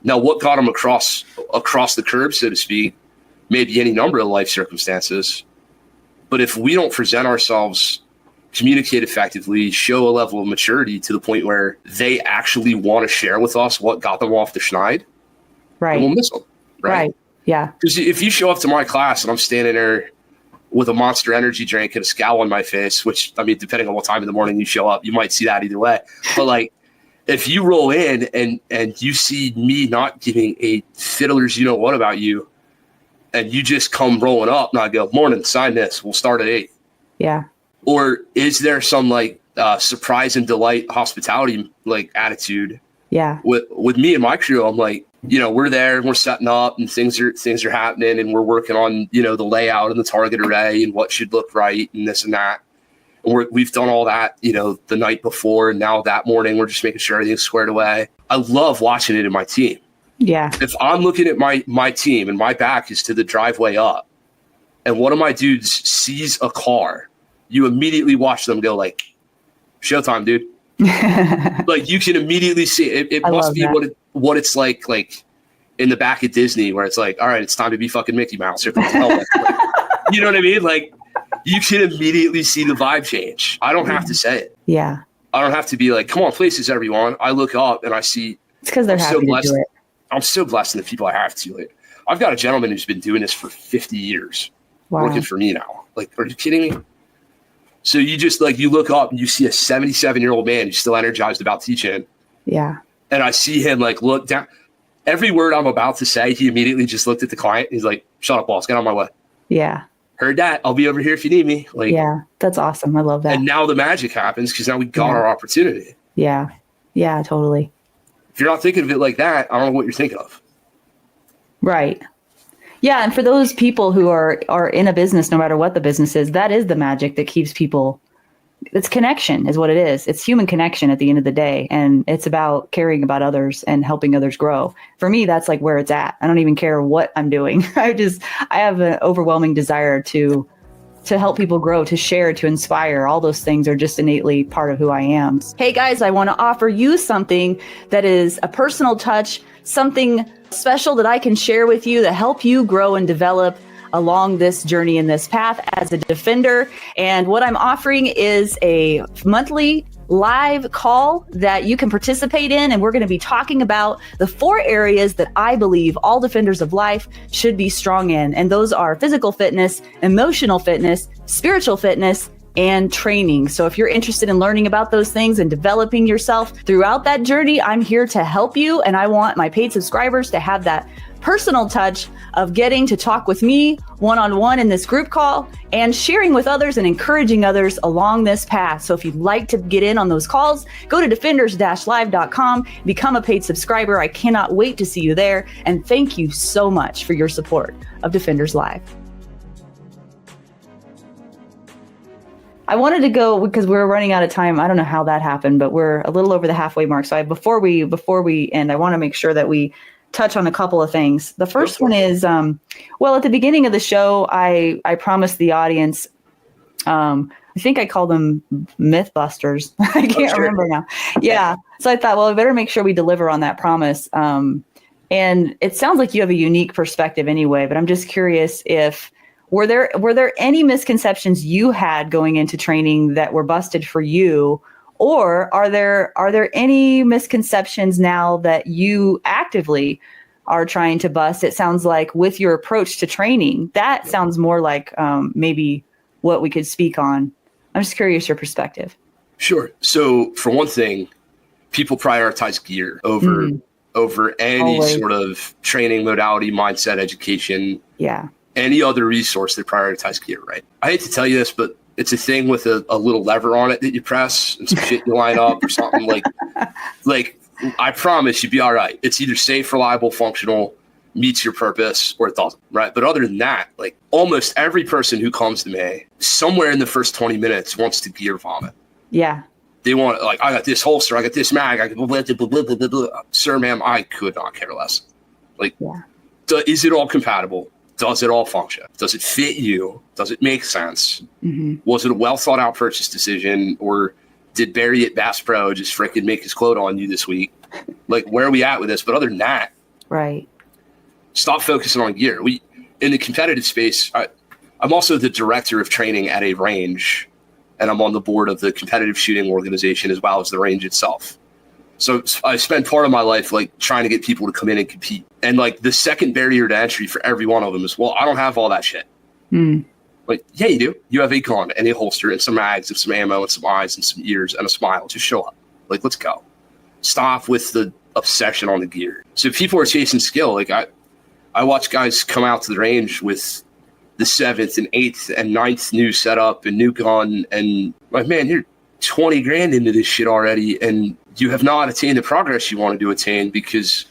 Now, what got them across the curb, so to speak, may be any number of life circumstances. But if we don't present ourselves, communicate effectively, show a level of maturity to the point where they actually want to share with us what got them off the schneid, right, we'll miss them. Right. Yeah. Because if you show up to my class and I'm standing there with a Monster Energy drink and a scowl on my face, which, I mean, depending on what time in the morning you show up, you might see that either way. But like, if you roll in and you see me not giving a fiddler's what about you, and you just come rolling up and I go, morning, sign this, we'll start at 8. Yeah. Or is there some like surprise and delight hospitality like attitude? Yeah. With me and my crew, I'm like, we're there and we're setting up and things are happening and we're working on, the layout and the target array and what should look right and this and that. And we've done all that, the night before, and now that morning we're just making sure everything's squared away. I love watching it in my team. Yeah. If I'm looking at my team and my back is to the driveway up, and one of my dudes sees a car, you immediately watch them go like, showtime, dude. Like you can immediately see it. It must be what it's like in the back at Disney, where it's like, all right, it's time to be fucking Mickey Mouse. Or like, you know what I mean? Like, you can immediately see the vibe change. I don't have to say it. Yeah. I don't have to be like, come on, places, everyone. I look up and I see. It's because they're happy to do it. I'm so blessed in the people I have to. Like, I've got a gentleman who's been doing this for 50 years, working for me now. Like, are you kidding me? So you just you look up and you see a 77-year-old man who's still energized about teaching. Yeah. And I see him look down. Every word I'm about to say, he immediately just looked at the client. He's like, shut up, boss. Get on my way. Yeah. Heard that. I'll be over here if you need me. Yeah, that's awesome. I love that. And now the magic happens because now we got our opportunity. Yeah. Yeah, totally. If you're not thinking of it like that, I don't know what you're thinking of. Right. Yeah. And for those people who are in a business, no matter what the business is, that is the magic that keeps people. It's connection is what it is. It's human connection at the end of the day. And it's about caring about others and helping others grow. For me, that's where it's at. I don't even care what I'm doing. I have an overwhelming desire to help people grow, to share, to inspire. All those things are just innately part of who I am. Hey guys, I want to offer you something that is a personal touch, something special that I can share with you to help you grow and develop along this journey and this path as a defender. And what I'm offering is a monthly live call that you can participate in. And we're going to be talking about the 4 areas that I believe all defenders of life should be strong in. And those are physical fitness, emotional fitness, spiritual fitness, and training. So if you're interested in learning about those things and developing yourself throughout that journey, I'm here to help you. And I want my paid subscribers to have that personal touch of getting to talk with me one-on-one in this group call and sharing with others and encouraging others along this path. So if you'd like to get in on those calls, go to defenders-live.com, become a paid subscriber. I cannot wait to see you there. And thank you so much for your support of Defenders Live. I wanted to go because we're running out of time. I don't know how that happened, but we're a little over the halfway mark. So before we end, I want to make sure that we touch on a couple of things. The first one is, well, at the beginning of the show, I promised the audience, I think I called them Mythbusters. I can't remember now. Yeah. So I thought, well, I better make sure we deliver on that promise. And it sounds like you have a unique perspective anyway, but I'm just curious if, were there any misconceptions you had going into training that were busted for you? Or are there any misconceptions now that you actively are trying to bust? It sounds like with your approach to training, that sounds more like maybe what we could speak on. I'm just curious your perspective. Sure. So for one thing, people prioritize gear over any Always. Sort of training modality, mindset, education. Yeah. Any other resource that prioritize gear, right? I hate to tell you this, but it's a thing with a little lever on it that you press and some shit you line up or something like I promise you'd be all right. It's either safe, reliable, functional, meets your purpose, or it doesn't, right? But other than that, like almost every person who comes to me somewhere in the first 20 minutes wants to gear vomit. Yeah. They want, like, I got this holster, I got this mag, I got blah, blah, blah, blah, blah, blah. Sir, ma'am, I could not care less. Like, is it all compatible? Does it all function? Does it fit you? Does it make sense? Mm-hmm. Was it a well thought out purchase decision, or did Barry at Bass Pro just frickin' make his quote on you this week? Like, where are we at with this? But other than that, right. Stop focusing on gear. In the competitive space, I'm also the director of training at a range, and I'm on the board of the competitive shooting organization as well as the range itself. So I spend part of my life like trying to get people to come in and compete. And like the second barrier to entry for every one of them is, well, I don't have all that shit. Like, yeah, you do. You have a gun and a holster and some mags and some ammo and some eyes and some ears and a smile. Just show up. Like, let's go. Stop with the obsession on the gear. So if people are chasing skill, like I watch guys come out to the range with the 7th and 8th and 9th new setup and new gun, and like, man, you're 20 grand into this shit already, and you have not attained the progress you wanted to attain because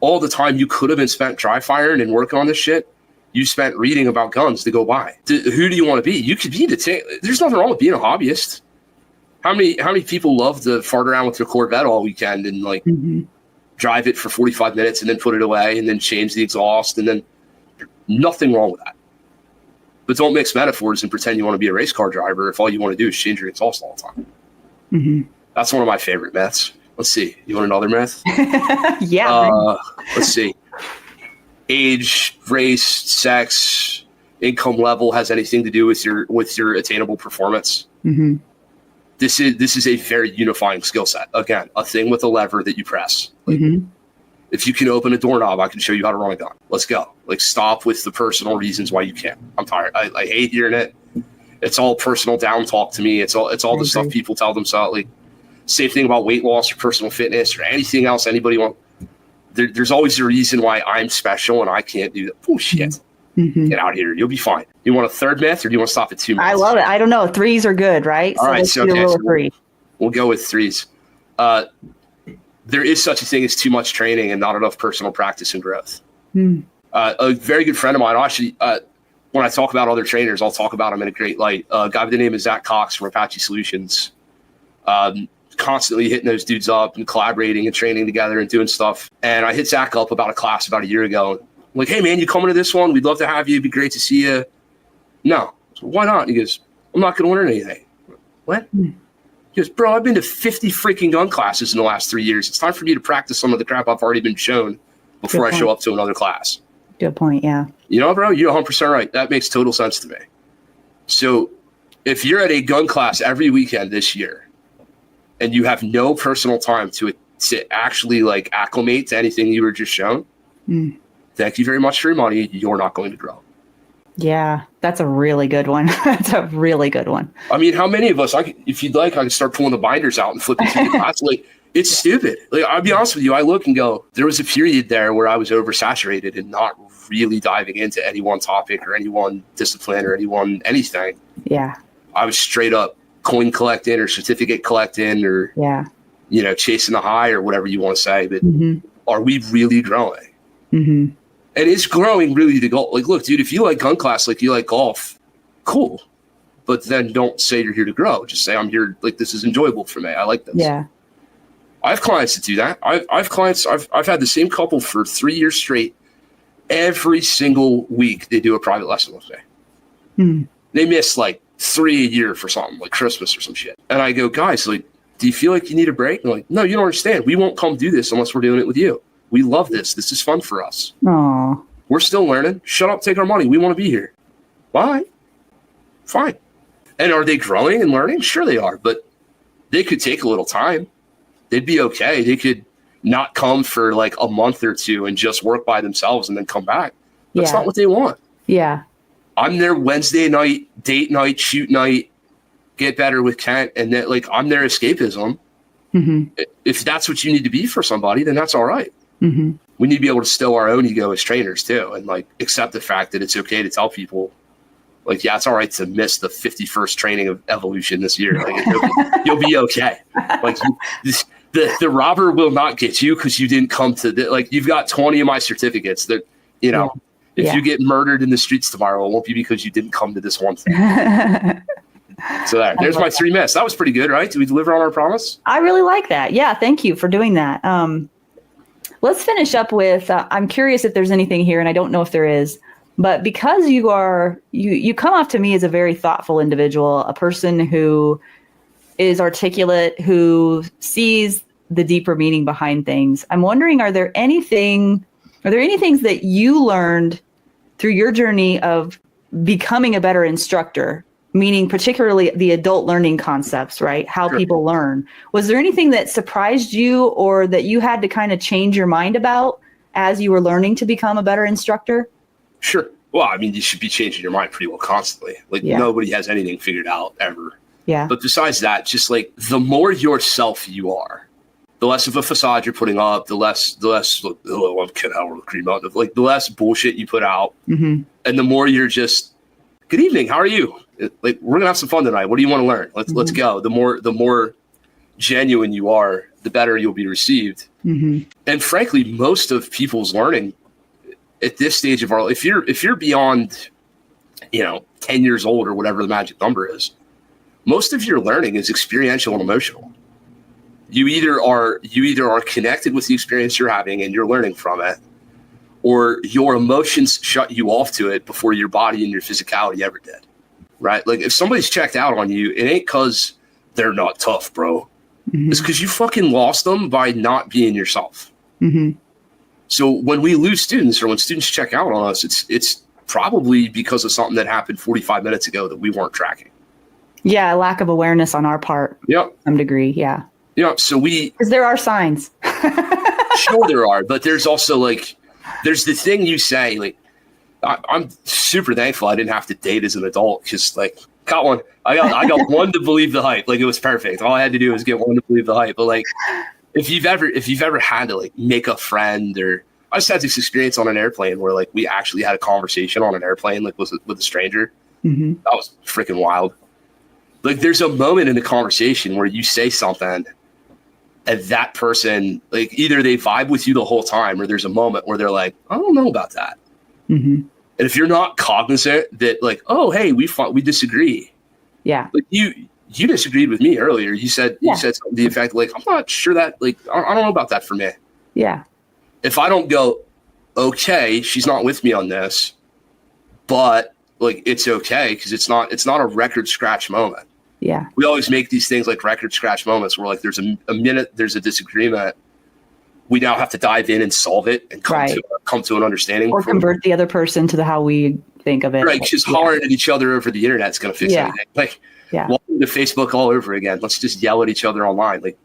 all the time you could have been spent dry firing and working on this shit, you spent reading about guns to go buy. Who do you want to be? You could be there's nothing wrong with being a hobbyist. How many people love to fart around with their Corvette all weekend and like drive it for 45 minutes and then put it away and then change the exhaust, and then nothing wrong with that. But don't mix metaphors and pretend you want to be a race car driver if all you want to do is change your exhaust all the time. That's one of my favorite myths. Let's see. You want another myth? Yeah. Let's see. Age, race, sex, income level has anything to do with your attainable performance. This is a very unifying skill set. Again, a thing with a lever that you press. Like, if you can open a doorknob, I can show you how to run a gun. Let's go. Like, stop with the personal reasons why you can't. I'm tired. I hate hearing it. It's all personal down talk to me. It's all the stuff people tell themselves. Like, same thing about weight loss or personal fitness or anything else anybody want. There's always a reason why I'm special and I can't do that. Bullshit. Get out of here. You'll be fine. You want a third myth, or do you want to stop at 2 myths? I love it. I don't know. 3s are good, right? All right. Let's do a rule of 3. We'll go with 3s. There is such a thing as too much training and not enough personal practice and growth. A very good friend of mine, actually, when I talk about other trainers, I'll talk about them in a great light. A guy by the name of Zach Cox from Apache Solutions. Constantly hitting those dudes up and collaborating and training together and doing stuff. And I hit Zach up about a class about a year ago. I'm like, hey, man, you coming to this one? We'd love to have you. It'd be great to see you. No. So why not? And he goes, I'm not going to learn anything. What? He goes, bro, I've been to 50 freaking gun classes in the last 3 years. It's time for me to practice some of the crap I've already been shown before I show up to another class. Good point, yeah. You know, bro, you're 100% right. That makes total sense to me. So if you're at a gun class every weekend this year and you have no personal time to actually like acclimate to anything you were just shown, thank you very much for your money. You're not going to grow. Yeah, that's a really good one. That's a really good one. I mean, how many of us, if you'd like, I can start pulling the binders out and flipping through the class. Like, it's stupid. Like, I'll be honest with you. I look and go, there was a period there where I was oversaturated and not really diving into any one topic or any one discipline or anything. Yeah. I was straight up coin collecting or certificate collecting or, chasing the high or whatever you want to say. But are we really growing? And is growing really the goal? Like, look, dude, if you like gun class, like you like golf, cool. But then don't say you're here to grow. Just say I'm here. Like, this is enjoyable for me. I like this. Yeah. I have clients that do that. I've had the same couple for 3 years straight. Every single week they do a private lesson with me. They miss like 3 a year for something like Christmas or some shit. And I go, guys, like, do you feel like you need a break? And they're like, no, you don't understand. We won't come do this unless we're doing it with you. We love this. This is fun for us. Aww. We're still learning. Shut up, take our money. We want to be here. Why? Fine. And are they growing and learning? Sure they are, but they could take a little time. They'd be okay. They could not come for like a month or two and just work by themselves and then come back. That's not what they want. Yeah. I'm their Wednesday night, date night, shoot night, get better with Kent. And then like, I'm their escapism. If that's what you need to be for somebody, then that's all right. We need to be able to stow our own ego as trainers too. And like, accept the fact that it's okay to tell people like, yeah, it's all right to miss the 51st training of evolution this year. Like, you'll be okay. Like the robber will not get you because you didn't come to like, you've got 20 of my certificates that, you know, if you get murdered in the streets tomorrow, it won't be because you didn't come to this one thing. So there's my 3 myths. That was pretty good, right? Did we deliver on our promise? I really like that. Yeah. Thank you for doing that. Let's finish up with, I'm curious if there's anything here, and I don't know if there is, but because you come off to me as a very thoughtful individual, a person who is articulate, who sees the deeper meaning behind things. I'm wondering, are there any things that you learned through your journey of becoming a better instructor, meaning particularly the adult learning concepts, right? How people learn. Was there anything that surprised you or that you had to kind of change your mind about as you were learning to become a better instructor? Sure. Well, I mean, you should be changing your mind pretty well constantly. Like nobody has anything figured out ever. Yeah. But besides that, just like the more yourself you are, the less of a facade you're putting up, the less I'm kidding, I want to Green Mountain, like the less bullshit you put out. And the more you're just, good evening, how are you? Like, we're gonna have some fun tonight. What do you want to learn? Let's go. The more genuine you are, the better you'll be received. And frankly, most of people's learning at this stage of our, if you're beyond, 10 years old or whatever the magic number is, most of your learning is experiential and emotional. You either are connected with the experience you're having and you're learning from it, or your emotions shut you off to it before your body and your physicality ever did. Right? Like, if somebody's checked out on you, it ain't because they're not tough, bro. It's because you fucking lost them by not being yourself. So when we lose students or when students check out on us, it's probably because of something that happened 45 minutes ago that we weren't tracking. Yeah, lack of awareness on our part. Yep. To some degree, yeah. Yeah, so because there are signs. Sure there are, but there's also like, there's the thing you say, like, I'm super thankful I didn't have to date as an adult because, like, got one. I got one to believe the hype. Like, it was perfect. All I had to do was get one to believe the hype. But like, if you've ever had to like make a friend, or I just had this experience on an airplane where like we actually had a with an airplane, like with a stranger. That was freaking wild. Like, there's a moment in the conversation where you say something and that person, like, either they vibe with you the whole time or there's a moment where they're like, I don't know about that. And if you're not cognizant that, like, oh, hey, we disagree. Yeah. Like, you disagreed with me earlier. You said something to the effect, like, I'm not sure that, like, I don't know about that for me. Yeah. If I don't go, okay, she's not with me on this, but like, it's okay because it's not a record scratch moment. Yeah. We always make these things like record scratch moments where, like, there's a minute, there's a disagreement. We now have to dive in and solve it and come to an understanding. Or convert the other person to how we think of it. Right, because hollering at each other over the internet is going to fix anything. Like, welcome to Facebook all over again. Let's just yell at each other online. Like,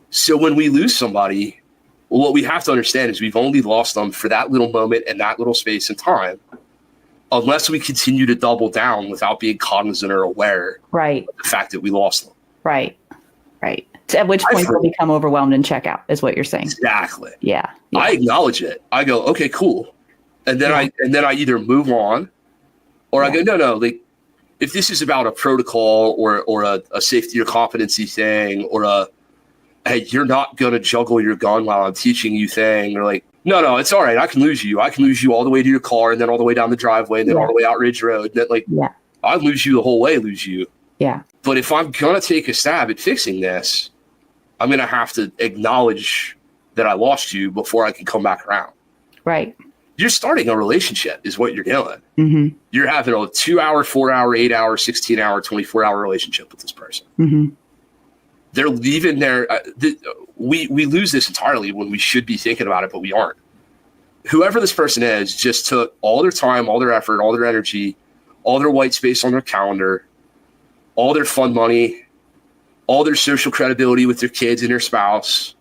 so when we lose somebody, what we have to understand is we've only lost them for that little moment and that little space and time, unless we continue to double down without being cognizant or aware of the fact that we lost them. Right. At which point they'll become overwhelmed and check out, is what you're saying. Exactly. Yeah. I acknowledge it. I go, okay, cool. And then I either move on or I go, no, like, if this is about a protocol or a safety or competency thing, or hey, you're not going to juggle your gun while I'm teaching you thing, or like, no, it's all right. I can lose you. I can lose you all the way to your car and then all the way down the driveway and then all the way out Ridge Road. That, like, I lose you the whole way, lose you. Yeah. But if I'm going to take a stab at fixing this, I'm going to have to acknowledge that I lost you before I can come back around. Right. You're starting a relationship is what you're doing. Mm-hmm. You're having a 2-hour, 4-hour, 8-hour, 16-hour, 24-hour relationship with this person. Mm-hmm. They're leaving their, we lose this entirely when we should be thinking about it, but we aren't. Whoever this person is just took all their time, all their effort, all their energy, all their white space on their calendar, all their fun money, all their social credibility with their kids and their spouse,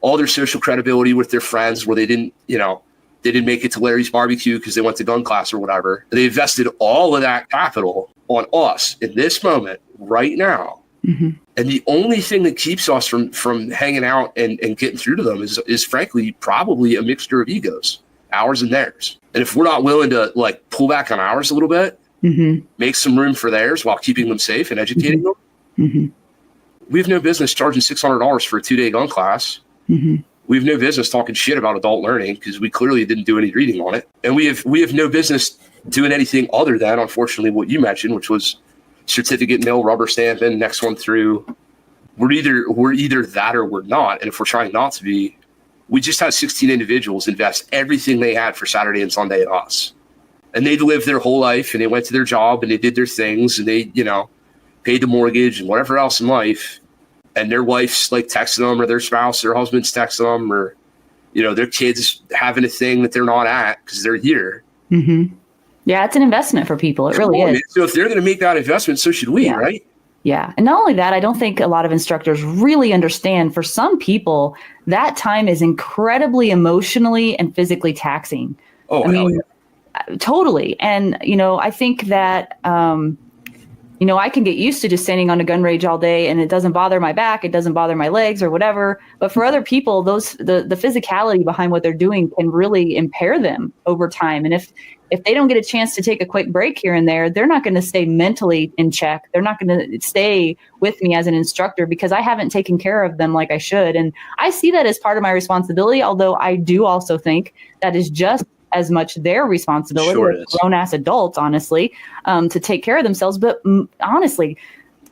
all their social credibility with their friends where they didn't make it to Larry's barbecue because they went to gun class or whatever. They invested all of that capital on us in this moment right now. Mm-hmm. And the only thing that keeps us from hanging out and getting through to them is frankly probably a mixture of egos, ours and theirs. And if we're not willing to like pull back on ours a little bit, mm-hmm. make some room for theirs while keeping them safe and educating mm-hmm. them, mm-hmm. we have no business charging $600 for a 2-day gun class. Mm-hmm. We have no business talking shit about adult learning because we clearly didn't do any reading on it. And we have no business doing anything other than, unfortunately, what you mentioned, which was certificate mill, rubber stamping, next one through. We're either that or we're not. And if we're trying not to be, we just had 16 individuals invest everything they had for Saturday and Sunday in us. And they'd lived their whole life and they went to their job and they did their things and they, paid the mortgage and whatever else in life. And their wife's like texting them or their spouse, their husband's texting them or, their kids having a thing that they're not at because they're here. Mm-hmm. Yeah, it's an investment for people. It really is. So if they're going to make that investment, so should we, right? Yeah. And not only that, I don't think a lot of instructors really understand. For some people, that time is incredibly emotionally and physically taxing. Oh, hell yeah. Totally. And, I think that, I can get used to just standing on a gun range all day and it doesn't bother my back. It doesn't bother my legs or whatever. But for other people, the physicality behind what they're doing can really impair them over time. And if they don't get a chance to take a quick break here and there, they're not going to stay mentally in check. They're not going to stay with me as an instructor because I haven't taken care of them like I should. And I see that as part of my responsibility, although I do also think that is just as much their responsibility as grown-ass adults, honestly, to take care of themselves. But honestly,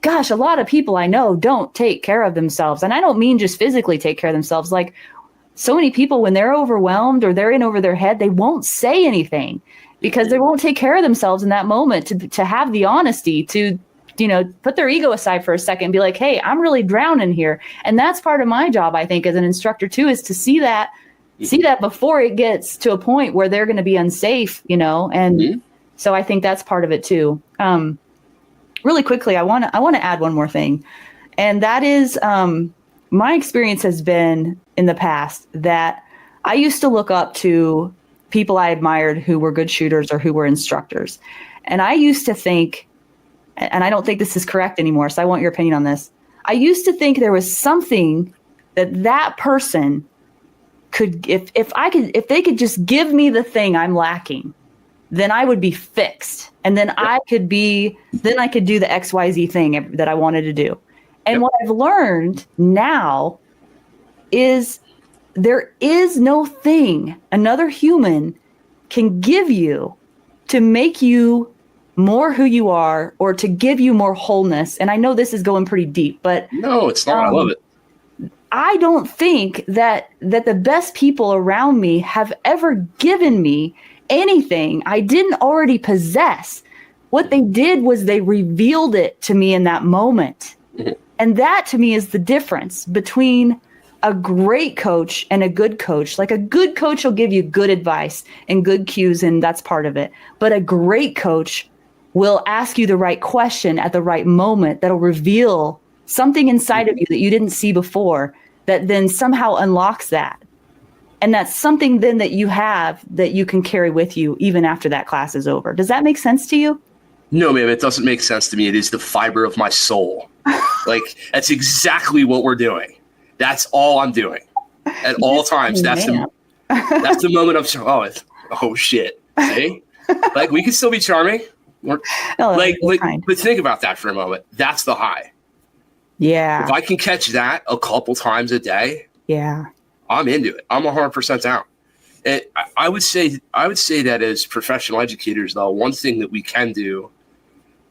gosh, a lot of people I know don't take care of themselves. And I don't mean just physically take care of themselves. Like so many people, when they're overwhelmed or they're in over their head, they won't say anything because they won't take care of themselves in that moment to have the honesty to, put their ego aside for a second and be like, hey, I'm really drowning here. And that's part of my job, I think, as an instructor too, is to see that before it gets to a point where they're going to be unsafe, and mm-hmm. so I think that's part of it too. Really quickly, I want to add one more thing, and that is my experience has been in the past that I used to look up to people I admired who were good shooters or who were instructors. And I used to think, and I don't think this is correct anymore, so I want your opinion on this. I used to think there was something that person could, if they could just give me the thing I'm lacking, then I would be fixed. And then I could do the XYZ thing that I wanted to do. And what I've learned now is there is no thing another human can give you to make you more who you are or to give you more wholeness. And I know this is going pretty deep, but no, it's not. I love it. I don't think that the best people around me have ever given me anything I didn't already possess. What they did was they revealed it to me in that moment. Mm-hmm. And that to me is the difference between a great coach and a good coach. Like a good coach will give you good advice and good cues, and that's part of it. But a great coach will ask you the right question at the right moment that'll reveal something inside of you that you didn't see before, that then somehow unlocks that. And that's something then that you have that you can carry with you even after that class is over. Does that make sense to you? No, ma'am, it doesn't make sense to me. It is the fiber of my soul. Like, that's exactly what we're doing. That's all I'm doing at all times. That's the moment I'm saying, oh shit. See? Like, we can still be charming. But think about that for a moment. That's the high. Yeah. If I can catch that a couple times a day, I'm into it. I'm 100% down. And I would say that as professional educators, though, one thing that we can do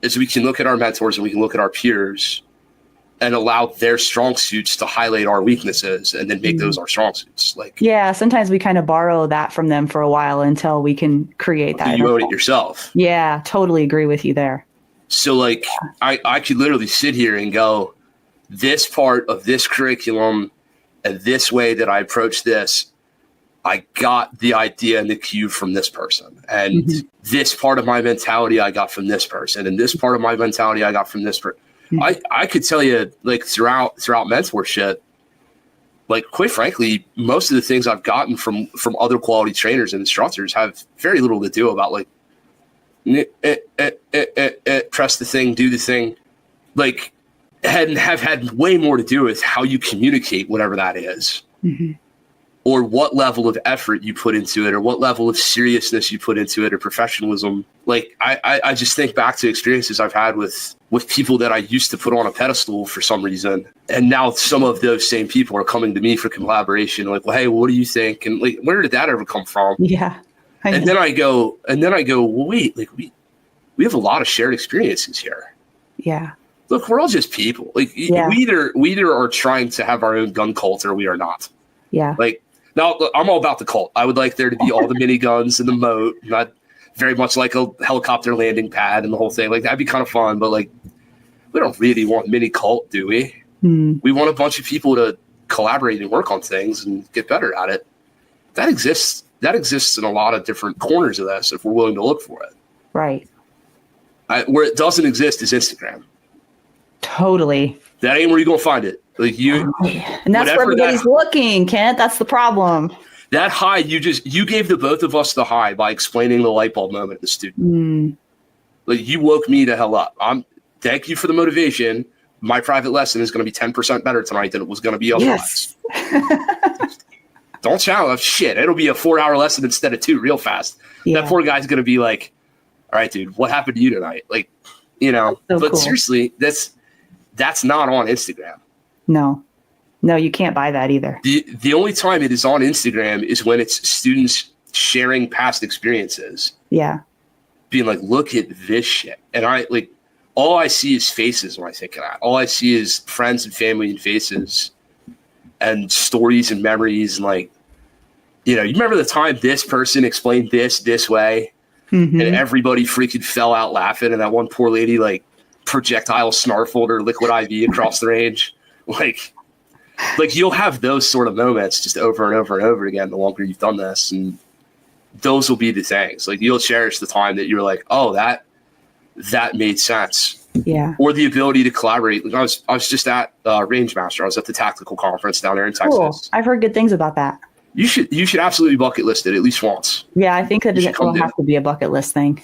is we can look at our mentors and we can look at our peers and allow their strong suits to highlight our weaknesses and then make those our strong suits. Like, yeah, sometimes we kind of borrow that from them for a while until we can create that. You own it yourself. Yeah, totally agree with you there. So like, I could literally sit here and go, this part of this curriculum and this way that I approach this, I got the idea and the cue from this person. And this part of my mentality I got from this person. And this part of my mentality I got from this person. I could tell you, like, throughout mentorship, like, quite frankly, most of the things I've gotten from other quality trainers and instructors have very little to do about, like, press the thing, do the thing, like, and have had way more to do with how you communicate whatever that is, or what level of effort you put into it, or what level of seriousness you put into it, or professionalism. Like, I just think back to experiences I've had with people that I used to put on a pedestal for some reason. And now some of those same people are coming to me for collaboration. Like, well, hey, what do you think? And like, where did that ever come from? Yeah. And then I go, well, wait, like we have a lot of shared experiences here. Yeah. Look, we're all just people. Like, we either are trying to have our own gun cult or we are not. Yeah. Like, now, look, I'm all about the cult. I would like there to be all the miniguns in the moat, not very much like a helicopter landing pad and the whole thing. Like, that'd be kind of fun, but like, we don't really want mini cult, do we? We want a bunch of people to collaborate and work on things and get better at it. That exists in a lot of different corners of this if we're willing to look for it. Right. Where it doesn't exist is Instagram. Totally. That ain't where you're gonna find it. Like, you, and that's where everybody's looking, Kent. That's the problem. That high, you gave the both of us the high by explaining the light bulb moment of the student. Like, you woke me the hell up. Thank you for the motivation. My private lesson is going to be 10% better tonight than it was going to be otherwise. Yes. Don't challenge shit. It'll be a 4-hour lesson instead of 2 real fast. Yeah. That poor guy's going to be like, all right, dude, what happened to you tonight? Like, so but cool. Seriously, that's not on Instagram. No, you can't buy that either. The only time it is on Instagram is when it's students sharing past experiences. Yeah. Being like, look at this shit. And all I see is faces when I think of that. All I see is friends and family and faces and stories and memories. And like, you remember the time this person explained this way and everybody freaking fell out laughing. And that one poor lady, like, projectile snarfled her liquid IV across the range. Like you'll have those sort of moments just over and over and over again the longer you've done this, and those will be the things. Like, you'll cherish the time that you're like, oh, that made sense. Yeah. Or the ability to collaborate. Like, I was just at Range Master. I was at the tactical conference down there in Texas. Cool. I've heard good things about that. You should absolutely bucket list it at least once. Yeah, I think that it will have to be a bucket list thing.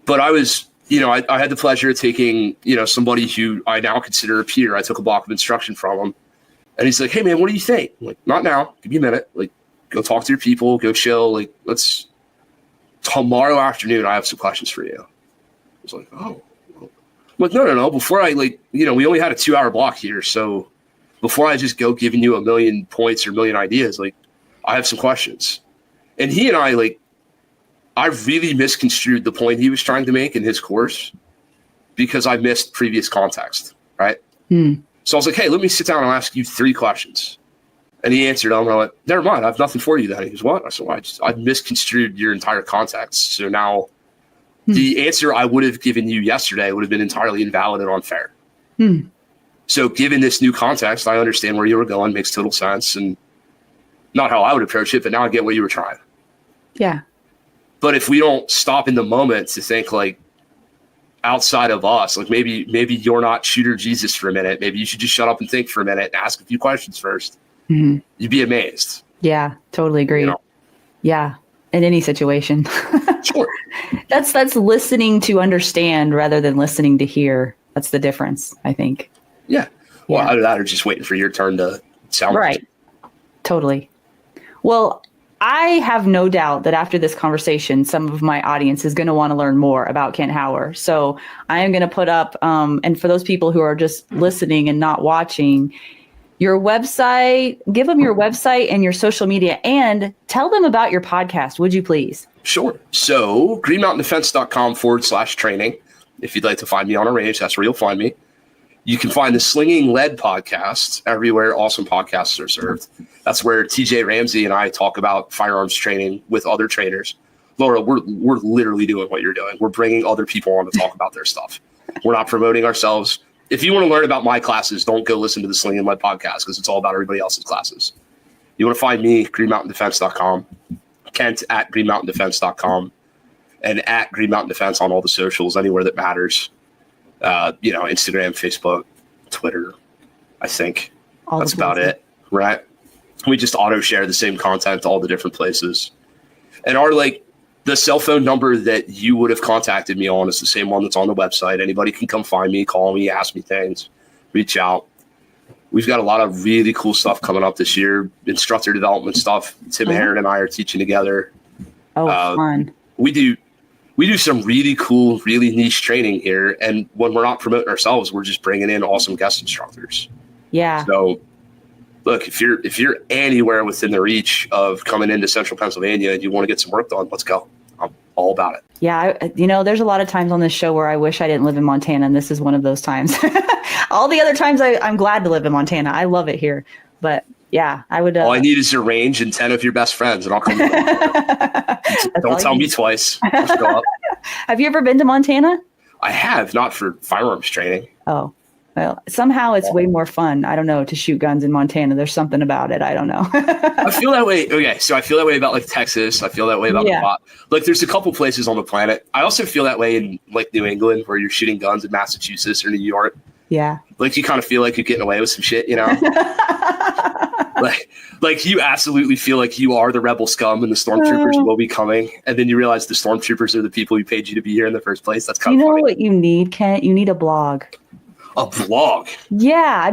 But I was, I had the pleasure of taking, somebody who I now consider a peer. I took a block of instruction from him. And he's like, hey, man, what do you think? I'm like, not now. Give me a minute. Like, go talk to your people. Go chill. Like, tomorrow afternoon, I have some questions for you. I was like, oh. I'm like, no. Before we only had a 2-hour block here. So before I just go giving you a million points or a million ideas, like, I have some questions. And he and I really misconstrued the point he was trying to make in his course because I missed previous context, right? So I was like, hey, let me sit down and ask you 3 questions. And he answered them. And I went, never mind, I have nothing for you then. He goes, what? I said, well, I misconstrued your entire context. So now the answer I would have given you yesterday would have been entirely invalid and unfair. So given this new context, I understand where you were going, makes total sense. And not how I would approach it, but now I get what you were trying. Yeah. But if we don't stop in the moment to think, like, outside of us, like, maybe you're not shooter Jesus for a minute. Maybe you should just shut up and think for a minute and ask a few questions first. You'd be amazed. Yeah, totally agree. Yeah, in any situation. Sure. That's listening to understand rather than listening to hear. That's the difference, I think. Yeah. Well, either that or just waiting for your turn to sound right. Totally. Well, I have no doubt that after this conversation, some of my audience is going to want to learn more about Kent Hauer. So I am going to put up, and for those people who are just listening and not watching, your website, give them your website and your social media, and tell them about your podcast, would you please? Sure. So greenmountaindefense.com/training. If you'd like to find me on a range, that's where you'll find me. You can find the Slinging Lead podcast everywhere awesome podcasts are served. That's where TJ Ramsey and I talk about firearms training with other trainers. Lora, we're literally doing what you're doing. We're bringing other people on to talk about their stuff. We're not promoting ourselves. If you want to learn about my classes, don't go listen to the Slinging Lead podcast because it's all about everybody else's classes. You want to find me, greenmountaindefense.com, Kent at greenmountaindefense.com, and at Green Mountain Defense on all the socials, anywhere that matters. Instagram, Facebook, Twitter, I think. That's about it, right? We just auto share the same content to all the different places. And the cell phone number that you would have contacted me on is the same one that's on the website. Anybody can come find me, call me, ask me things, reach out. We've got a lot of really cool stuff coming up this year, instructor development stuff. Tim Heron and I are teaching together. Fun. We do some really cool, really niche training here. And when we're not promoting ourselves, we're just bringing in awesome guest instructors. Yeah. So look, if you're anywhere within the reach of coming into central Pennsylvania and you want to get some work done, let's go. I'm all about it. Yeah. There's a lot of times on this show where I wish I didn't live in Montana, and this is one of those times. All the other times I'm glad to live in Montana. I love it here. But yeah, I would. All I need is your range and 10 of your best friends, and I'll come. Don't tell me twice. I'll show up. Have you ever been to Montana? I have, not for firearms training. Oh, well, somehow it's way more fun. I don't know, to shoot guns in Montana. There's something about it. I don't know. I feel that way. Okay, so I feel that way about Texas. I feel that way about Nevada. There's a couple places on the planet. I also feel that way in New England, where you're shooting guns in Massachusetts or New York. Yeah. You kind of feel like you're getting away with some shit, you absolutely feel like you are the rebel scum and the stormtroopers will be coming. And then you realize the stormtroopers are the people who paid you to be here in the first place. That's kind of funny. You know what you need, Kent? You need a blog. A blog? Yeah.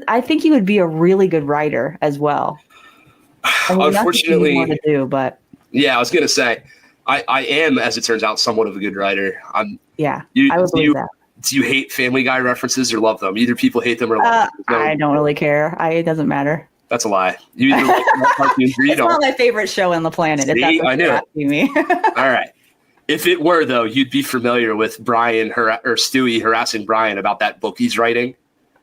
I think you would be a really good writer as well. Unfortunately, want to do, but yeah, I was going to say, I am, as it turns out, somewhat of a good writer. I would believe that. Do you hate Family Guy references or love them? Either people hate them or love them. I don't really care. It doesn't matter. That's a lie. You either like cartoons or you don't. It's not my favorite show on the planet. See, I knew it. Me. All right. If it were, though, you'd be familiar with Brian or Stewie harassing Brian about that book he's writing.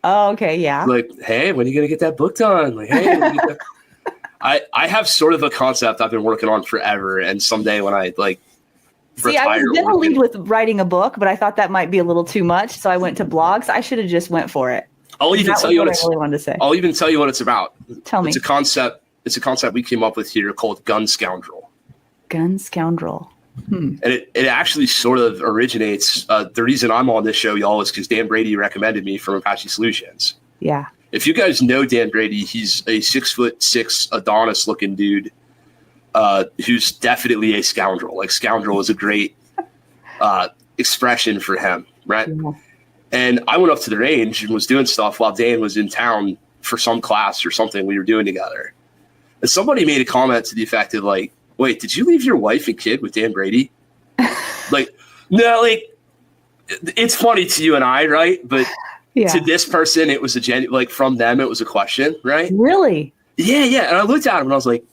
Oh, okay. Yeah. Hey, when are you going to get that book done? Hey, I have sort of a concept I've been working on forever. And someday when I See, I was going to lead with writing a book, but I thought that might be a little too much. So I went to blogs. I should have just went for it. I'll even tell you what I really wanted to say. I'll even tell you what it's about. Tell me. It's a concept we came up with here called Gun Scoundrel. Gun Scoundrel. And it actually sort of originates. The reason I'm on this show, y'all, is because Dan Brady recommended me from Apache Solutions. Yeah. If you guys know Dan Brady, he's a 6'6" Adonis looking dude. Who's definitely a scoundrel. Scoundrel is a great expression for him, right? Yeah. And I went up to the range and was doing stuff while Dan was in town for some class or something we were doing together. And somebody made a comment to the effect of wait, did you leave your wife and kid with Dan Brady? No, it's funny to you and I, right? But to this person, it was from them, it was a question, right? Really? Yeah. And I looked at him and I was like,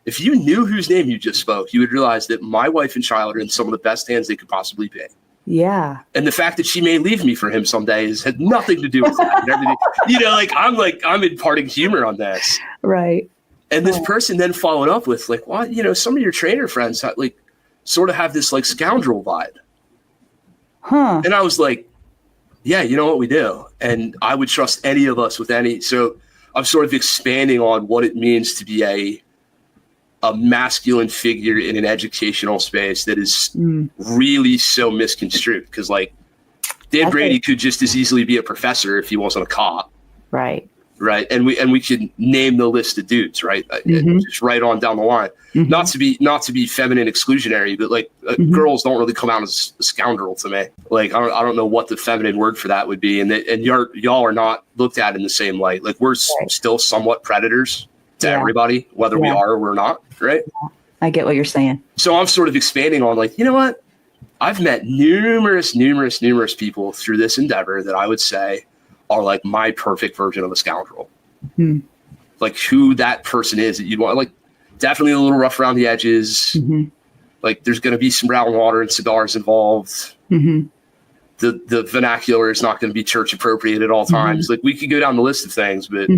if you knew whose name you just spoke, you would realize that my wife and child are in some of the best hands they could possibly be. Yeah. And the fact that she may leave me for him someday had nothing to do with that. I'm imparting humor on this. Right. And this person then followed up with some of your trainer friends sort of have this scoundrel vibe. Huh. And I was like, yeah, you know what we do. And I would trust any of us with any. So I'm sort of expanding on what it means to be a masculine figure in an educational space that is really so misconstrued. Because Dan Brady could just as easily be a professor if he wasn't a cop. Right. Right. And we could name the list of dudes, right? Just right on down the line. Mm-hmm. Not to be feminine exclusionary, but girls don't really come out as a scoundrel to me. I don't know what the feminine word for that would be. And y'all are not looked at in the same light. We're still somewhat predators to everybody, whether we are or we're not, right? I get what you're saying. So I'm sort of expanding on you know what? I've met numerous people through this endeavor that I would say are my perfect version of a scoundrel. Hmm. Who that person is that you'd want, definitely a little rough around the edges. Mm-hmm. There's going to be some brown water and cigars involved. Mm-hmm. the vernacular is not going to be church appropriate at all times. Like we could go down the list of things, but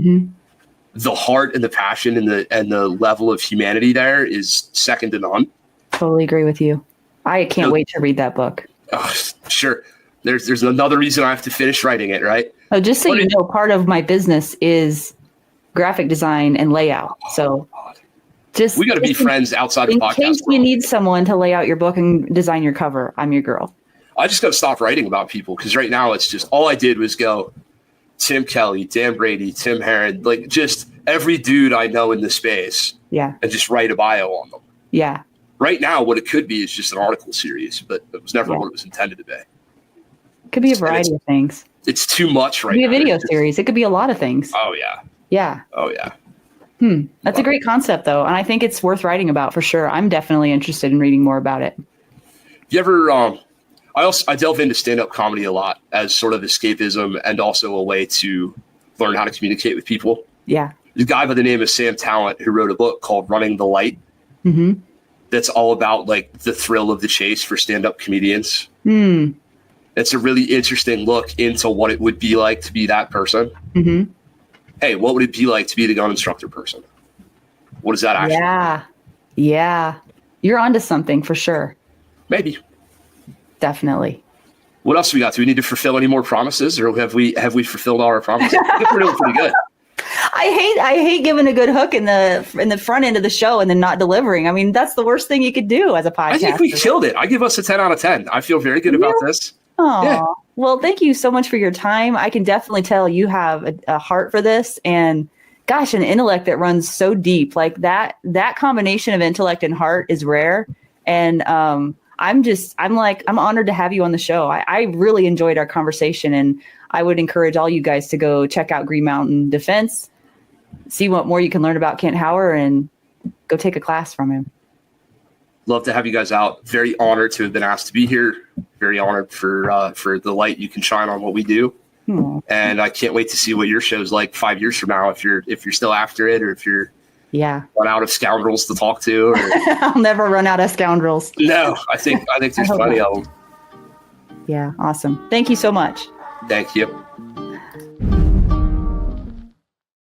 the heart and the passion and the level of humanity there is second to none. Totally agree with you. I can't wait to read that book. Sure. There's another reason I have to finish writing it, right? Oh, just so you know, part of my business is graphic design and layout. So just we got to be friends outside of podcast. In case you need someone to lay out your book and design your cover, I'm your girl. I just got to stop writing about people because right now it's just all I did was go Tim Kelly, Dan Brady, Tim Herron, like just every dude I know in the space. Yeah. And just write a bio on them. Yeah. Right now, what it could be is just an article series, but it was never what it was intended to be. It could be a variety of things. It's too much right now. It could be a video series. It could be a lot of things. Oh, yeah. Yeah. Oh, yeah. That's a great concept, though. And I think it's worth writing about for sure. I'm definitely interested in reading more about it. You ever, I delve into stand-up comedy a lot as sort of escapism and also a way to learn how to communicate with people. Yeah. There's a guy by the name of Sam Talent who wrote a book called Running the Light. That's all about like the thrill of the chase for stand-up comedians. It's a really interesting look into what it would be like to be that person. Hey, what would it be like to be the gun instructor person? What is that actually? Yeah. You're onto something for sure. Maybe. Definitely. What else do we got? Do we need to fulfill any more promises, or have we fulfilled all our promises? I think we're doing pretty good. I hate giving a good hook in the front end of the show and then not delivering. I mean, that's the worst thing you could do as a podcaster. I think we killed it. I give us a 10 out of 10. I feel very good about this. Oh, yeah. Well, thank you so much for your time. I can definitely tell you have a heart for this, and gosh, an intellect that runs so deep. Like that combination of intellect and heart is rare. And I'm honored to have you on the show. I really enjoyed our conversation, and I would encourage all you guys to go check out Green Mountain Defense, see what more you can learn about Kent Hauer, and go take a class from him. Love to have you guys out. Very honored to have been asked to be here. Very honored for the light you can shine on what we do. And I can't wait to see what your show's like 5 years from now, if you're still after it, or if you're run out of scoundrels to talk to. Or... I'll never run out of scoundrels. No, I think there's plenty of them. Yeah, awesome. Thank you so much. Thank you.